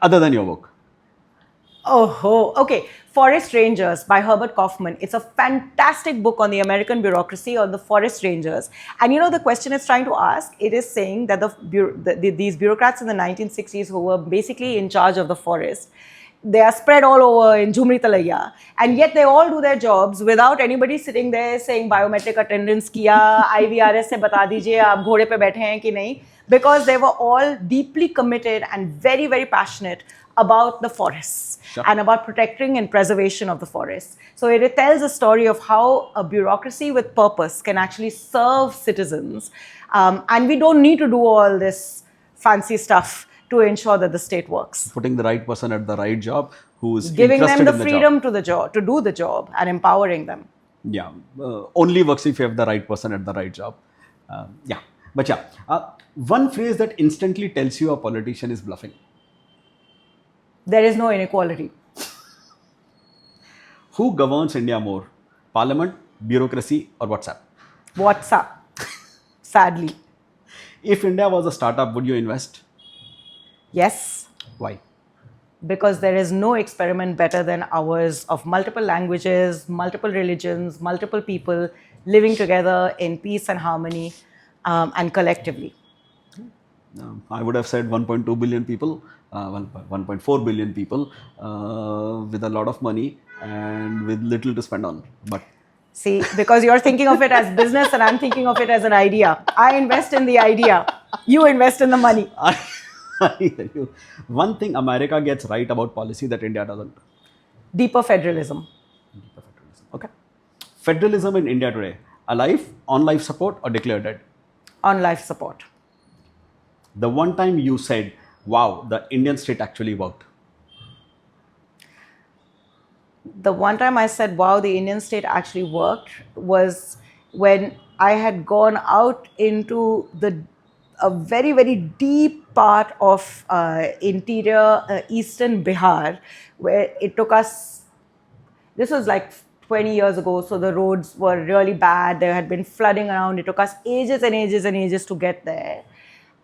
Other than your book. Oh, okay. Forest Rangers by Herbert Kaufman. It's a fantastic book on the American bureaucracy or the forest rangers. And the question it's trying to ask, it is saying that these bureaucrats in the 1960s who were basically in charge of the forest, they are spread all over in Jhumri Talaiya, and yet they all do their jobs without anybody sitting there saying biometric attendance kiya, IVRS se bata dijiye aap ghode pe baithe hain ki nahi, because they were all deeply committed and very, very passionate about the forests. Sure. And about protecting and preservation of the forests. So it tells a story of how a bureaucracy with purpose can actually serve citizens, and we don't need to do all this fancy stuff to ensure that the state works. Putting the right person at the right job, who is giving them the freedom to do the job and empowering them. Yeah, only works if you have the right person at the right job. One phrase that instantly tells you a politician is bluffing. There is no inequality. Who governs India more? Parliament, bureaucracy, or WhatsApp? WhatsApp. Sadly. If India was a startup, would you invest? Yes. Why? Because there is no experiment better than ours of multiple languages, multiple religions, multiple people living together in peace and harmony. and collectively. I would have said 1.2 billion people, 1.4 billion people with a lot of money and with little to spend on. But See, because you're thinking of it as business and I'm thinking of it as an idea. I invest in the idea. You invest in the money. I hear you. One thing America gets right about policy that India doesn't. Deeper federalism. Okay. Federalism in India today, alive, on life support, or declared dead? On life support. The one time you said, wow, the Indian state actually worked. The one time I said, wow, the Indian state actually worked was when I had gone out into a very, very deep part of interior eastern Bihar, where it took us, this was like 20 years ago, so the roads were really bad. There had been flooding around. It took us ages and ages and ages to get there.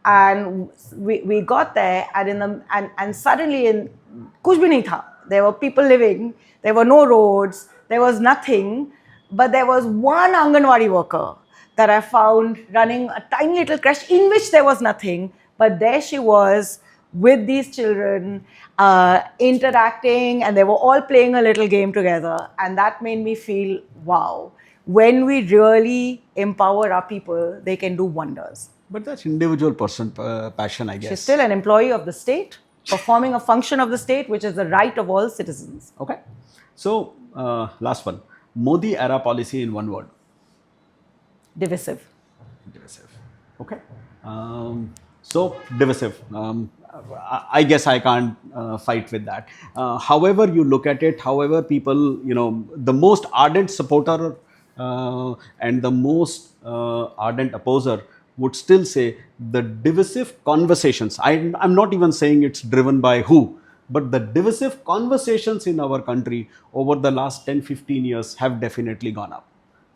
And we got there, and suddenly in kuch bhi nahi tha. There were people living, there were no roads, there was nothing, but there was one Anganwadi worker that I found running a tiny little creche in which there was nothing, but there she was with these children interacting, and they were all playing a little game together, and that made me feel, wow, when we really empower our people, they can do wonders. But that's individual person passion, I guess. She's still an employee of the state, performing a function of the state, which is the right of all citizens. Okay. So, last one. Modi era policy in one word. Divisive. Divisive. Okay. So, divisive. I guess I can't fight with that. However you look at it, however people, the most ardent supporter and the most ardent opposer would still say the divisive conversations. I'm not even saying it's driven by who, but the divisive conversations in our country over the last 10-15 years have definitely gone up.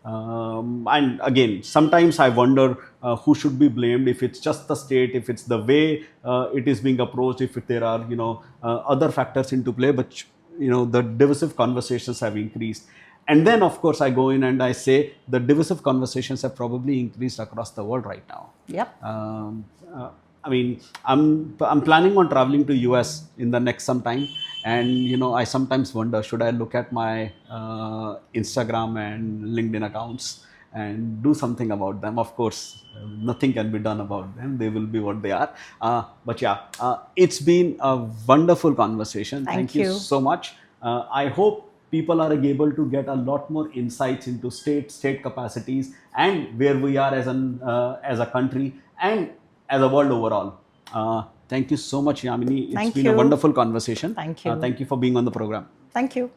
And again, sometimes I wonder who should be blamed, if it's just the state, if it's the way it is being approached, if there are other factors into play, but the divisive conversations have increased. And then, of course, I go in and I say the divisive conversations have probably increased across the world right now. Yep. I mean, I'm planning on traveling to US in the next some time, and I sometimes wonder, should I look at my Instagram and LinkedIn accounts and do something about them? Of course, nothing can be done about them. They will be what they are. But yeah, it's been a wonderful conversation. Thank you so much. I hope people are able to get a lot more insights into state capacities and where we are as a country and as a world overall. Thank you so much, Yamini. It's been a wonderful conversation. Thank you. Thank you for being on the program. Thank you.